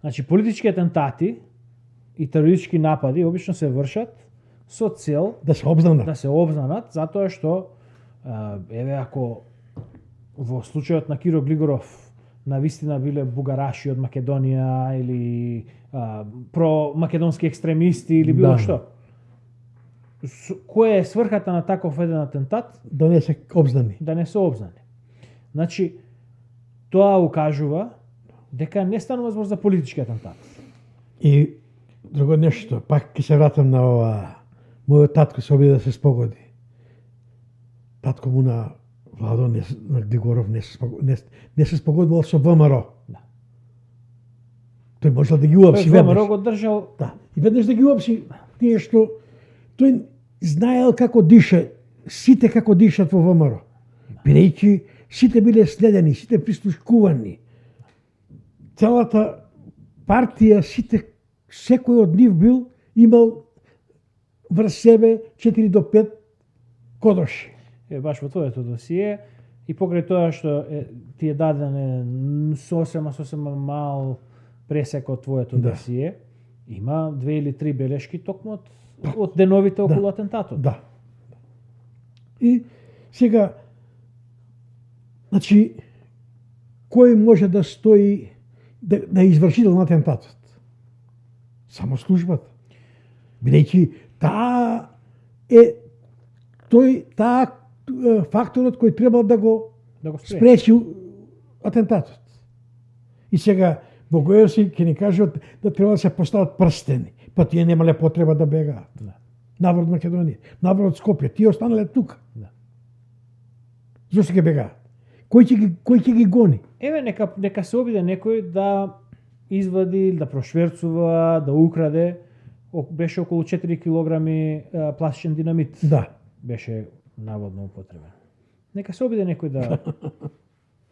Значи политички атентати и терористички напади обично се вршат со цел Да се обзнана. да се обзнанат, затоа што еве ако во случајот на Киро Глигоров на вистина биле бугараши од Македонија или про-македонски екстремисти или било Да. што. Која е сврхата на таков еден атентат? Да не се обзнани. Да не се обзнани. Значи, тоа укажува дека не станува збор за политички атентат. И друго нешто, пак ќе се вратам на ова. Мојот татко се обиде да се спогоди. Татко му на Владо на Глигоров не се спогодувал со ВМРО. Да. Тој можел да ги уапси Тој ВМРО веднаш. го држал. Да. И веднаш да ги уапси тие што тој знаел како диша, сите како дишат во ВМРО. Бидејќи сите биле следени, сите прислушкувани. Целата партија, секој од нив имал врз себе 4 до 5 кодоши. Баш во твоето досие и покрај тоа што ти е даден сосема мал пресек од твоето Да. досие, има 2 или 3 белешки токму од деновите околу атентатот. Да. И сега, значи, кој може да стои да е извршител на атентатот? Само службата. Бидејќи таа е факторот кој треба да го спречи атентатот. И сега Богоевски ќе ни кажат да треба да се постават прстени, па тие немале потреба да бегаат. Да. Наврод Македонија, наврод Скопје, тие останале тука. Да. Зошто ќе бегаат? Кој ќе ги гони? Еве нека се обиде некој да извади, да прошверцува, да украде, беше околу 4 килограми пластичен динамит. Да. Беше наводно употребен. Нека се обиде некој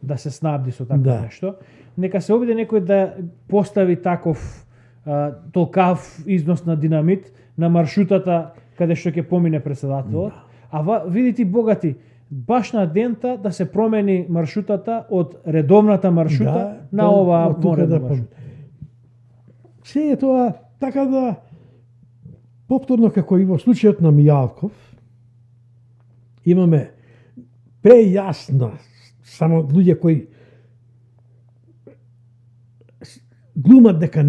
да се снабди со такво Да. нешто. Нека се обиде некој да постави таков толкав износ на динамит на маршрутата каде што ќе помине председателот. Видите богати, баш на дента да се промени маршрутата од редовната маршрута на оваа моредна маршрута. Се е тоа така да повторно како и во случајот на Мијалков имаме прејасно само луѓе кои глумат дека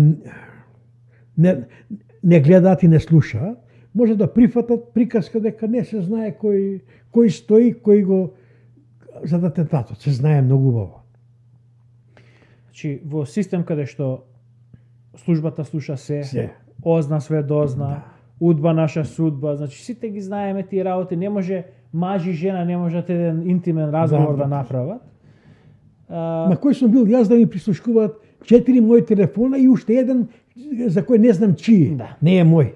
не гледаат и не слушаат, може да прифатат приказка дека не се знае кој стои, кој го за атентатот. Се знае многу убаво. Значи, во систем каде што службата слуша се. Озна све дозна, удба наша судба, значи сите ги знаеме тие работи, не може маж и жена не можат еден интимен разговор да направат. На кој сум бил јас да ми прислушкуваат 4 мои телефона и уште еден за кој не знам чиј. Не е мој.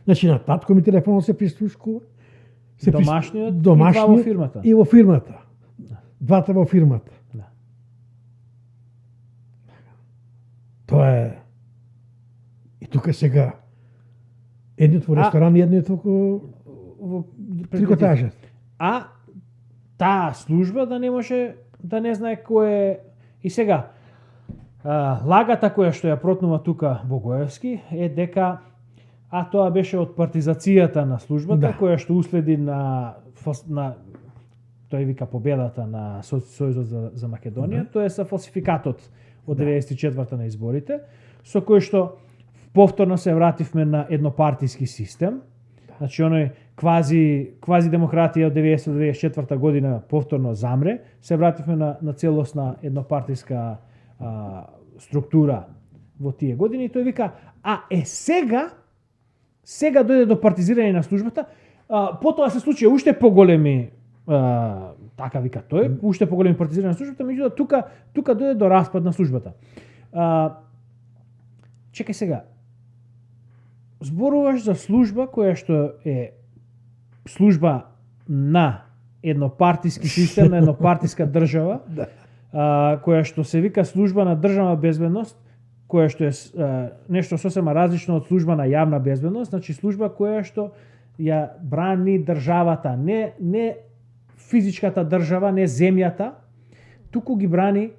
Значи на татко ми телефонот се прислушкува. Домашниот и два во фирмата. И во фирмата. Двата во фирмата. Тоа е. И тука сега едниот во ресторан, едниот во трикотажа. А таа служба да не може да не знае кој е. И сега лагата која што ја протнува тука Богоевски е дека тоа беше од партизацијата на службата која што уследи на тој вика победата на Сојузот за Македонија, тоа е со фалсификатот од 94-та на изборите, со кој што повторно се вративме на еднопартиски систем. Значи оној квази демократија од 90-94 година повторно замре, се вративме на целосна еднопартиска структура во тие години и тој вика, сега дојде до партизирање на службата, потоа се случи уште поголеми така вика тој, уште поголеми партизирање на службата, меѓутоа тука дојде до распад на службата. Чекај сега. Зборуваш за служба која што е служба на еднопартиски систем, на еднопартиска држава, која што се вика служба на државна безбедност, која што е нешто сосема различно од служба на јавна безбедност, значи служба која што ја брани државата, не физичката држава, не земјата, туку ги брани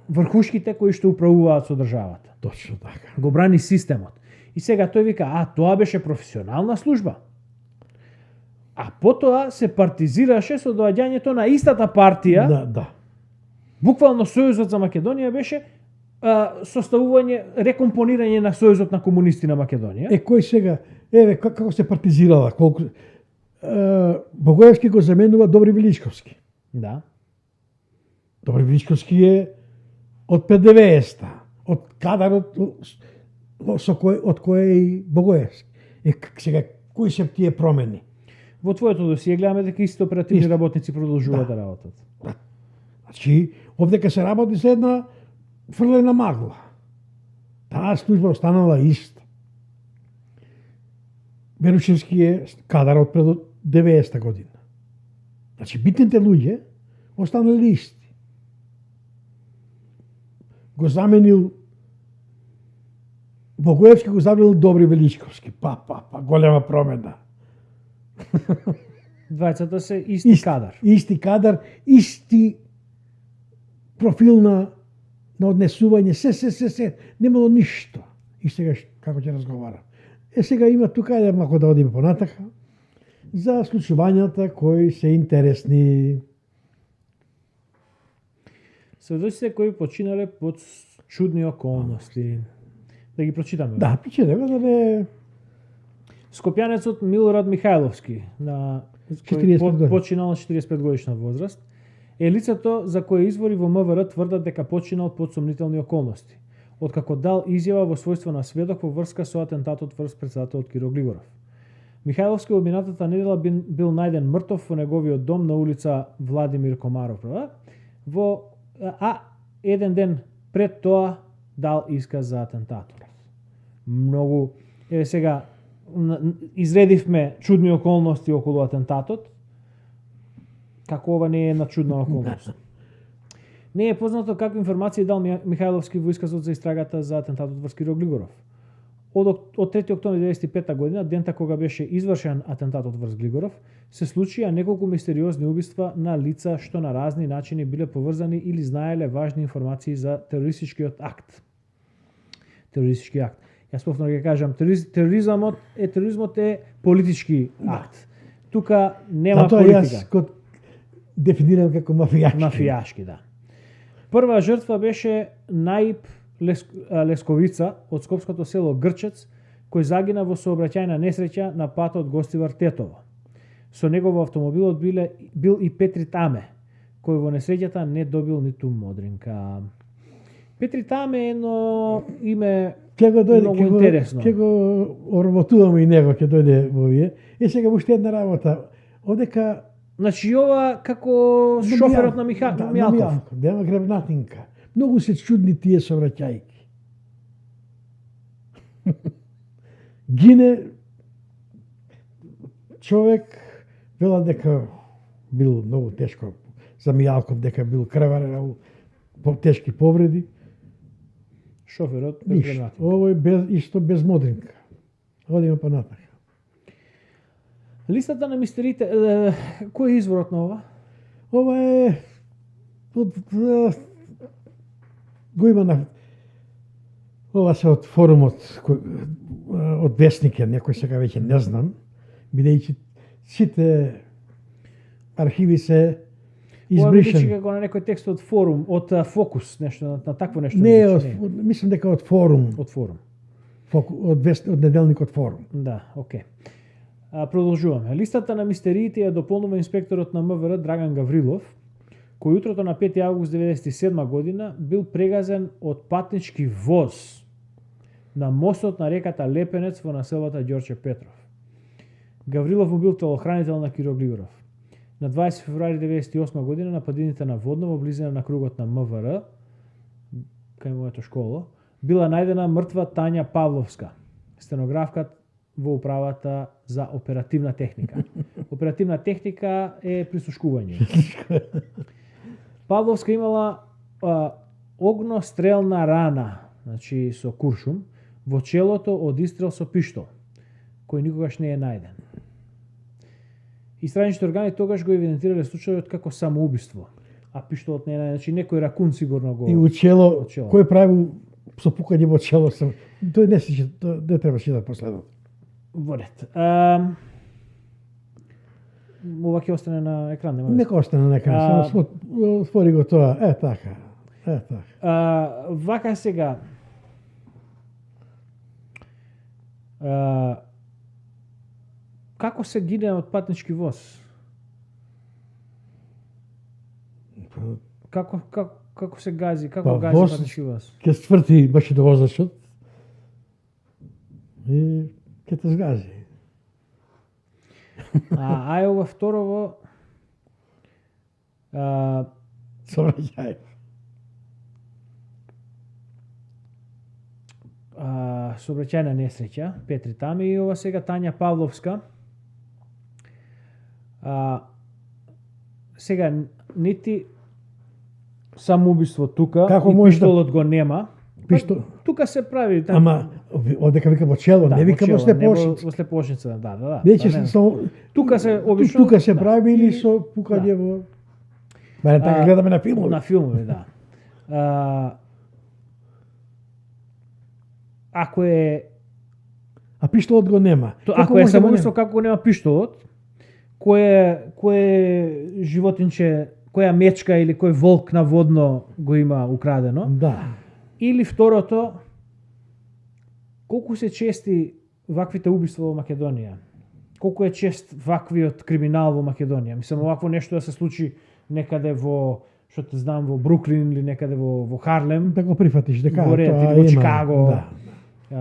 врхушките кои што управуваат со државата. Точно така. Го брани системот. И сега тој вика, тоа беше професионална служба. А потоа се партизираше со доаѓањето на истата партија. Буквално Сојузот за Македонија беше составување, рекомпонирање на Сојузот на комунисти на Македонија. Кој сега, како се партизирала, колку Богоевски го заменува Добри Величковски. Добри Величковски е од 90-та, од кадарот од кој е и Богоевски. Сега, кои се тие промени? Во твоето досие гледаме дека исто оперативни работници продолжуваат да работат. Значи, овдека се работи за една фрлена магла. Таа служба останала иста. Берушевски е кадар од пред 90-та година. Значи, битните луѓе останали исти. Го заменил Богоевски, го заменил Добри Величковски. Голема промена. Двајцата се исти кадар. Исти кадар, исти профил на однесување, се, немало ништо. И сега како ќе разговарам. Сега има тука, ако да одиме понатака, за случувањата кои се интересни. Сведоците кои починале под чудни околности. Да ги прочитаме. Да, прочитаме, да не... Скопјанецот Милорад Михајловски, кој починал на 45 годишна возраст, е лицето за кое извори во МВР тврдат дека починал под сомнителни околности, откако дал изјава во својство на сведок во врска со атентатот врз председателот Киро Глигоров. Михајловски во минатата недела бил најден мртов во неговиот дом на улица Владимир Комаров, еден ден пред тоа дал исказ за атентатот. Многу, сега изредивме чудни околности околу атентатот, како ова не е една чудна околност. Не е познато какви информации дал Михајловски во исказот за истрагата за атентатот врз Киро Глигоров. Од 3 октомври 1995 година, дента кога беше извршен атентатот врз Глигоров, се случија неколку мистериозни убиства на лица што на разни начини биле поврзани или знаеле важни информации за терористичкиот акт. Терористички акт. Јас повторно ќе кажам, тероризмот е политички акт. Тука нема Затоа политика. јас дефинирам како мафијачки. Мафијашки, да. Прва жртва беше Наип Лесковица од скопското село Грчец, кој загина во сообраќајна несреќа на патот Гостивар-Тетово. Со негово автомобилот бил и Петри Таме, кој во несреќата не добил ниту модринка. Петри Таме е едно име многу интересно. Ќе го ормотуваме и него, ќе дојде во овие. И сега уште една работа. Одека Значи ова како шоферот на Мијалков. Нема гребнатинка. Многу се чудни тие сообраќајки. Гине човек, вела дека бил многу тешко за Мијалков, дека бил крварен, тешки повреди. Шоферот без Ништо. гребнатинка. Ово е исто без модринка. Одиме понатака. Листата на мистерите, кој е изворот на ова? Ова е го има на ова се од форумот од Вестник, некој сега веќе не знам, бидејќи сите архиви се Ова ми личи избришени. како на некој текст од форум, од Фокус, нешто на такво нешто. Не, ми личи, мислам дека од форум, од форум. од неделникот форум. Да, окей. Продолжуваме. Листата на мистериите ја дополнува инспекторот на МВР Драган Гаврилов, кој утрото на 5 август 1997 година бил прегазен од патнички воз на мостот на реката Лепенец во населбата Ѓорче Петров. Гаврилов му бил телохранител на Киро Глигоров. На 20 февруари 1998 година на падините на Водно во близина на кругот на МВР, кај моето школо, била најдена мртва Тања Павловска, стенографка во управата за оперативна техника. Оперативна техника е прислушкување. Павловска имала огнострелна рана, значи со куршум, во челото од истрел со пиштол, кој никогаш не е најден. Истражните органи тогаш го евидентирале случајот како самоубиство, а пиштолот не е најден, значи некој ракун сигурно го... И у чело, Од чело. кој прави со пукање во чело, тој не се не требаше да последува. Во ред. Ова ќе остане на екран, нема веза. Нека остане на екран, само отвори го тоа, така. Вака сега, како се гине од патнички воз? Како се гази, како гази воз патнички воз? ќе сврти беше до возачот и ќе те сгази. А ова второво Сообраќај. сообраќајна несреќа, Петри Таме, и ова сега Тања Павловска. Сега нити самоубиство тука, Како и може да- пиштолот го нема. Пиштол- Тука се прави Ама одека вика во чело, не вика во слепошница. Во слепошница, да. Веќе не. само Тука се обично тука се да. прави или со пукање во. Барем така гледаме на филмови. На филмови, да. Ако е А пиштолот го нема. ако е самоубиство, како го нема пиштолот, кој животинче, која мечка или кој волк на Водно го има украдено, Да. или второто, колку се чести ваквите убиства во Македонија? Колку е чест ваквиот криминал во Македонија? Мислам, овакво нешто да се случи некаде во, што те знам, во Бруклин или некаде во Харлем, Да го прифатиш дека во ред, тоа или во има. Чикаго. Да.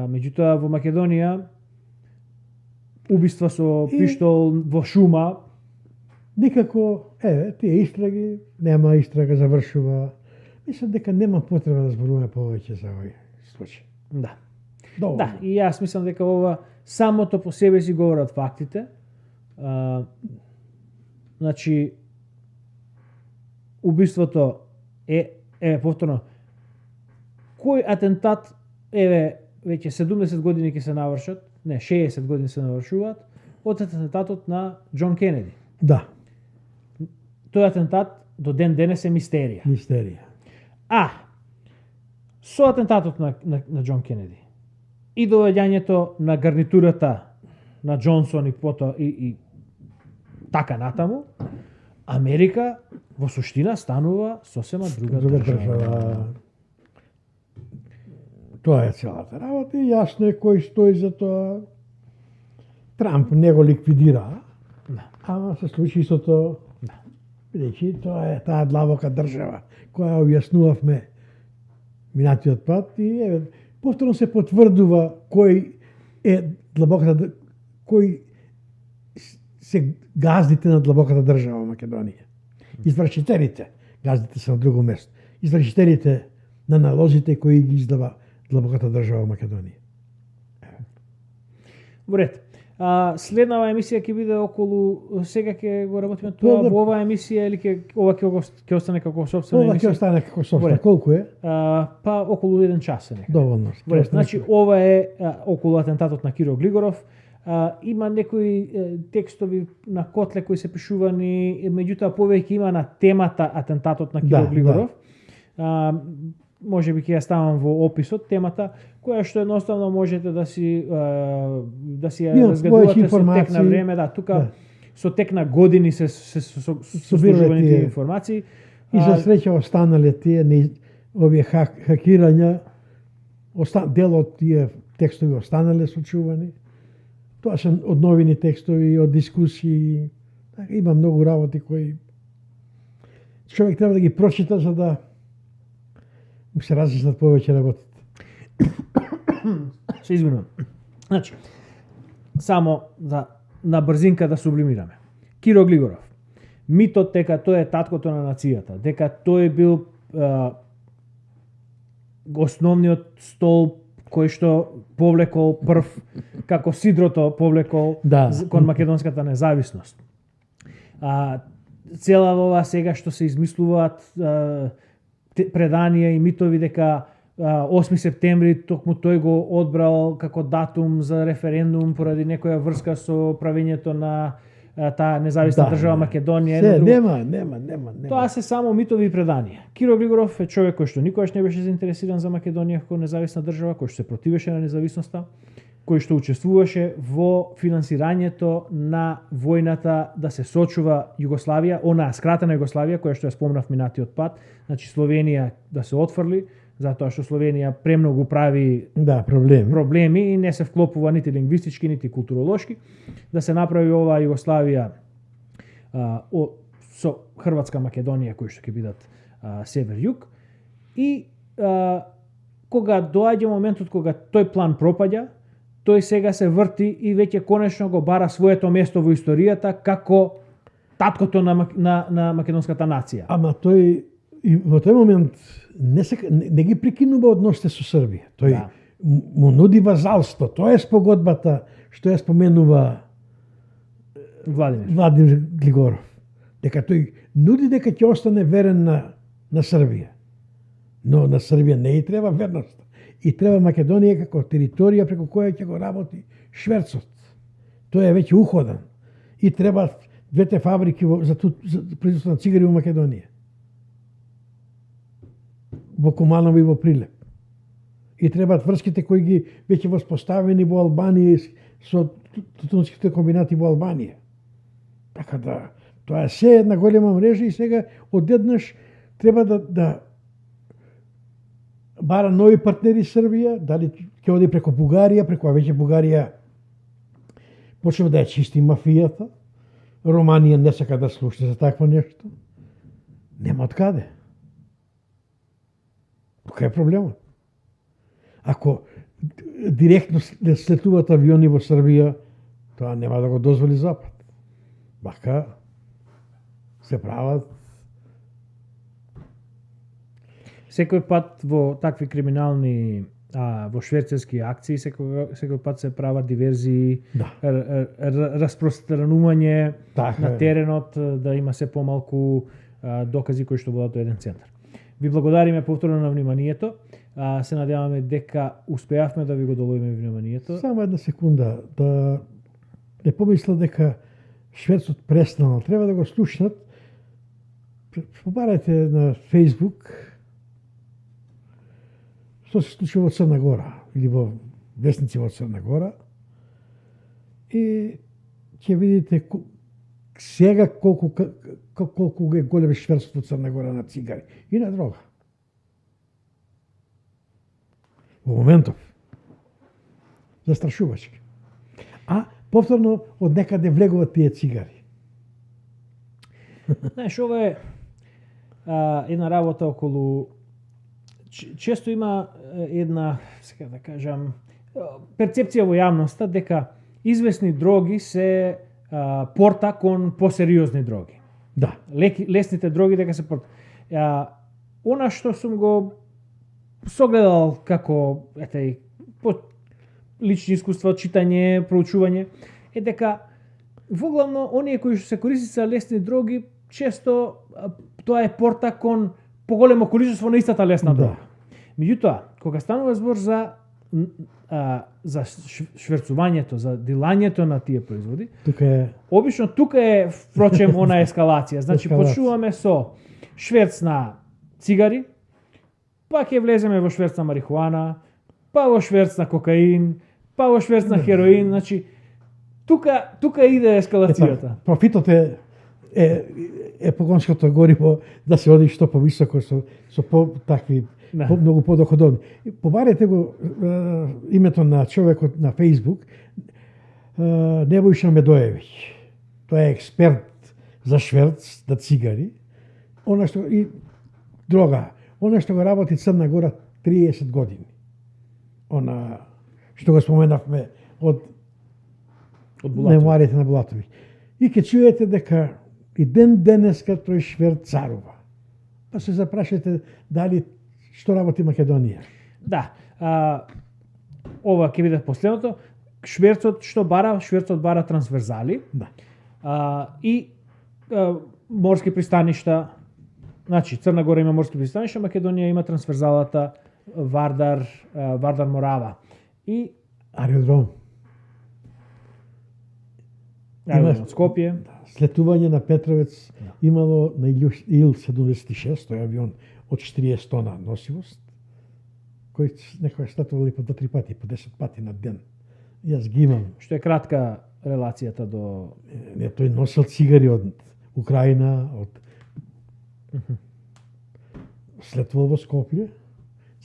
Меѓутоа во Македонија убиства со И- пиштол во шума, Никако, тие истраги, нема истрага завршува. Мислам дека нема потреба да зборуваме повеќе за овој случај. да. Доволно. Да, и јас мислам дека ова самото по себе си говорат фактите. Значи, убиството е повторно, кој атентат, веќе 70 години ќе се навршат, не, 60 години се навршуваат, од атентатот на Џон Кенеди. Да, Тој атентат до ден денес е мистерија. мистерија. Со атентатот на Џон Кенеди и доаѓањето на гарнитурата на Џонсон и потоа и така натаму, Америка во суштина станува сосема друга држава. Тоа е целата работа и јасно е кој стои за тоа. Трамп не го ликвидира, ама се случи истото. Бидејќи тоа е таа длабока држава која објаснувавме минатиот пат и повторно се потврдува кој е длабоката, кој се газдите на длабоката држава Македонија. Извршителите, газдите се на друго место. Извршителите на налозите кои ги издава длабоката држава Македонија. Во ред. Следнава емисија ќе биде околу, сега ќе го работиме тоа во оваа емисија или ќе остане како сопствена емисија? Ова ќе остане како сопствена. Колку е? Па околу 1 час е. Доволно. Значи ова е околу атентатот на Киро Глигоров. Има некои текстови на Котле кои се пишувани, меѓутоа повеќе има на темата атентатот на Киро Глигоров. Може би ќе ја ставам во описот темата, која што едноставно можете да си ја разгледувате со тек на време, тука со тек на години се собирани тие информации. И за среќа останале тие овие хакирања, дел од тие текстови останале сочувани. Тоа се од новини текстови, од дискусии. Има многу работи кои човек треба да ги прочита за да му се размислат повеќе работите. Се извинувам. Значи, само на брзинка да сублимираме. Киро Глигоров. Митот дека тој е таткото на нацијата, дека тој бил основниот столб кој што повлекол прв, како сидрото повлекол кон македонската независност. Цела ова сега што се измислуваат преданија и митови дека 8 септември токму тој го одбрал како датум за референдум поради некоја врска со правењето на таа независна држава Македонија. Нема. Тоа се само митови и преданија. Киро Глигоров е човек кој што никогаш не беше заинтересиран за Македонија како независна држава, кој што се противеше на независноста, кој што учествуваше во финансирањето на војната да се сочува Југославија, онаа скратена Југославија која што ја спомнав минатиот пат, значи Словенија да се отфрли, затоа што Словенија премногу прави проблеми и не се вклопува нити лингвистички, нити културолошки, да се направи оваа Југославија со Хрватска Македонија кои што ќе бидат север-југ. И кога доаѓа моментот кога тој план пропаѓа, тој сега се врти и веќе конечно го бара своето место во историјата како таткото на македонската нација. Ама тој и во тој момент не ги прекинува односите со Србија. Тој му нуди вазалство. Тоа е спогодбата што ја споменува Владимир Глигоров. Дека тој нуди дека ќе остане верен на Србија. Но на Србија не и треба верност. И треба Македонија како територија преку која ќе го работи шверцот. Тој е веќе уходен. И треба двете фабрики за производство на цигари во Македонија. Во Куманово и во Прилеп. И требаат врските кои ги веќе воспоставени во Албанија со тутунските комбинати во Албанија. Така да, тоа е се една голема мрежа и сега одеднаш треба да бара нови партнери Србија, дали ќе оди преку Бугарија, преку веќе Бугарија почнува да ја чисти мафијата. Романија не сака да слушне за такво нешто. Нема од каде. Кој е проблемот? Ако директно слетуваат авиони во Србија, тоа нема да го дозволи Запад. Вака се прават. Секој пат во такви криминални во шверцерски акции секој пат се прават диверзии, распространување на теренот, да има се помалку докази кои што водат до еден центар. Ви благодариме повторно на вниманието. Се надеваме дека успеавме да ви го доловиме вниманието. Само една секунда, да не помисля дека шведцот престанал. Треба да го слушнат. Побарайте на Фейсбук што се случува во Црна Гора или во вестници во Црна Гора и ќе видите сега колку е голем шверство во Црна Гора на цигари и на дрога. Во моментов. Застрашувачки. А повторно од некаде влегуваат тие цигари. Знаеш, ова е една работа околу често има една, сега да кажам, перцепција во јавноста дека известни дроги се порта кон посериозни дроги. Да. Лесните дроги дека се порта. Она што сум го согледал како по лични искуства, читање, проучување, е дека воглавно оние кои што се користат за лесни дроги, често тоа е порта кон поголемо количество на истата лесна дрога. Меѓутоа, кога станува збор за шверцувањето, за дилањето на тие производи, обично тука е впрочем она ескалација. Значи почнуваме со шверц на цигари, па ќе влеземе во шверц на марихуана, па во шверц на кокаин, па во шверц на хероин, значи тука иде ескалацијата. Профитот е погонското гориво да се оди што повисоко со такви многу подоходовни. Побарете го името на човекот на Фейсбук, Небојша Медоевиќ. Тој е експерт за шверц, да цигари, она што и дрога. Она што го работи Црна Гора 30 години. Она што го споменавме од мемуарите на Булатовиќ. И ке чуете дека и ден денеска тој шверц царува. Па се запрашате дали што работи Македонија. Да. Ова ќе биде последното. Шверцот што бара? Шверцот бара трансверзали. Да. И морски пристаништа. Значи, Црна Гора има морски пристаништа, Македонија има трансверзалата Вардар Морава. И аеродром. Аеродром Скопје. Слетување на Петровец имало на Ил-76, тој авион од 40 тона носивост, кој некој статували по 2-3 пати, по 10 пати на ден. Јас ги имам. Што е кратка релацијата до... Не, тој носел цигари од Украина, од... Слетувал во Скопје,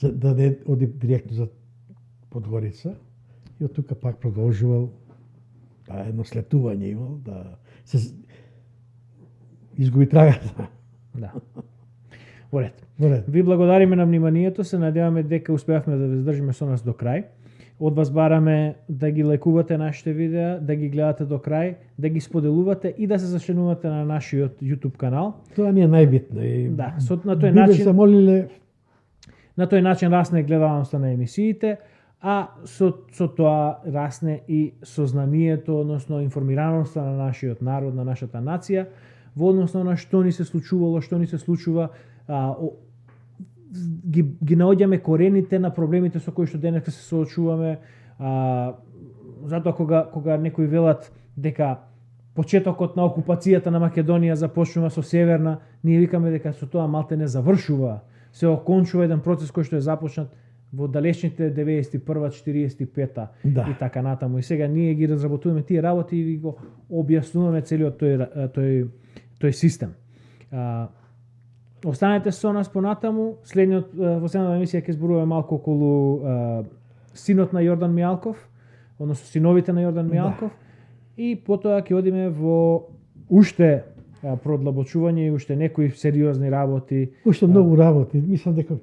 да не оди директно за Подгорица, и од тука пак продолжувал, едно слетување имал, да се изгуби трагата. Да. Во ред. Ви благодариме на вниманието, се надеваме дека успеавме да ве задржиме со нас до крај. Од вас бараме да ги лајкувате нашите видеа, да ги гледате до крај, да ги споделувате и да се зачленувате на нашиот YouTube канал. Тоа ни е најбитно. Да, на тој начин се молиле. На тој начин расне гледаноста на емисиите, а со тоа расне и сознанието, односно информираноста на нашиот народ, на нашата нација, во односно на што ни се случувало, што ни се случува, ги наоѓаме корените на проблемите со кои што денеска се соочуваме. Затоа кога некои велат дека почетокот на окупацијата на Македонија започнува со Северна, ние викаме дека со тоа малте не завршува, се окончува еден процес кој што е започнат во далечните 91-45 и така натаму. И сега ние ги разработуваме тие работи и го објаснуваме целиот тој систем. Останете со нас понатаму. Во следната емисија ќе зборуваме малку околу синот на Јордан Мијалков, односно синовите на Јордан Мијалков, и потоа ќе одиме во уште продлабочување и уште некои сериозни работи. Уште многу работи. Мислам дека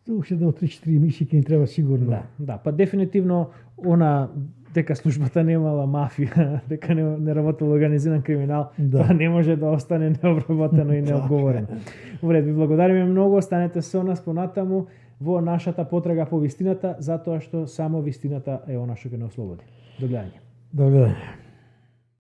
уште едно 3-4 емисии ќе ни треба сигурно. Да, па дефинитивно дека службата немала мафија, дека не работел организиран криминал, тоа не може да остане необработено и неодговорено. Во ред, ви благодариме многу, останете со нас понатаму во нашата потрага по вистината, затоа што само вистината е она што ќе не ослободи. До гледање. До гледање.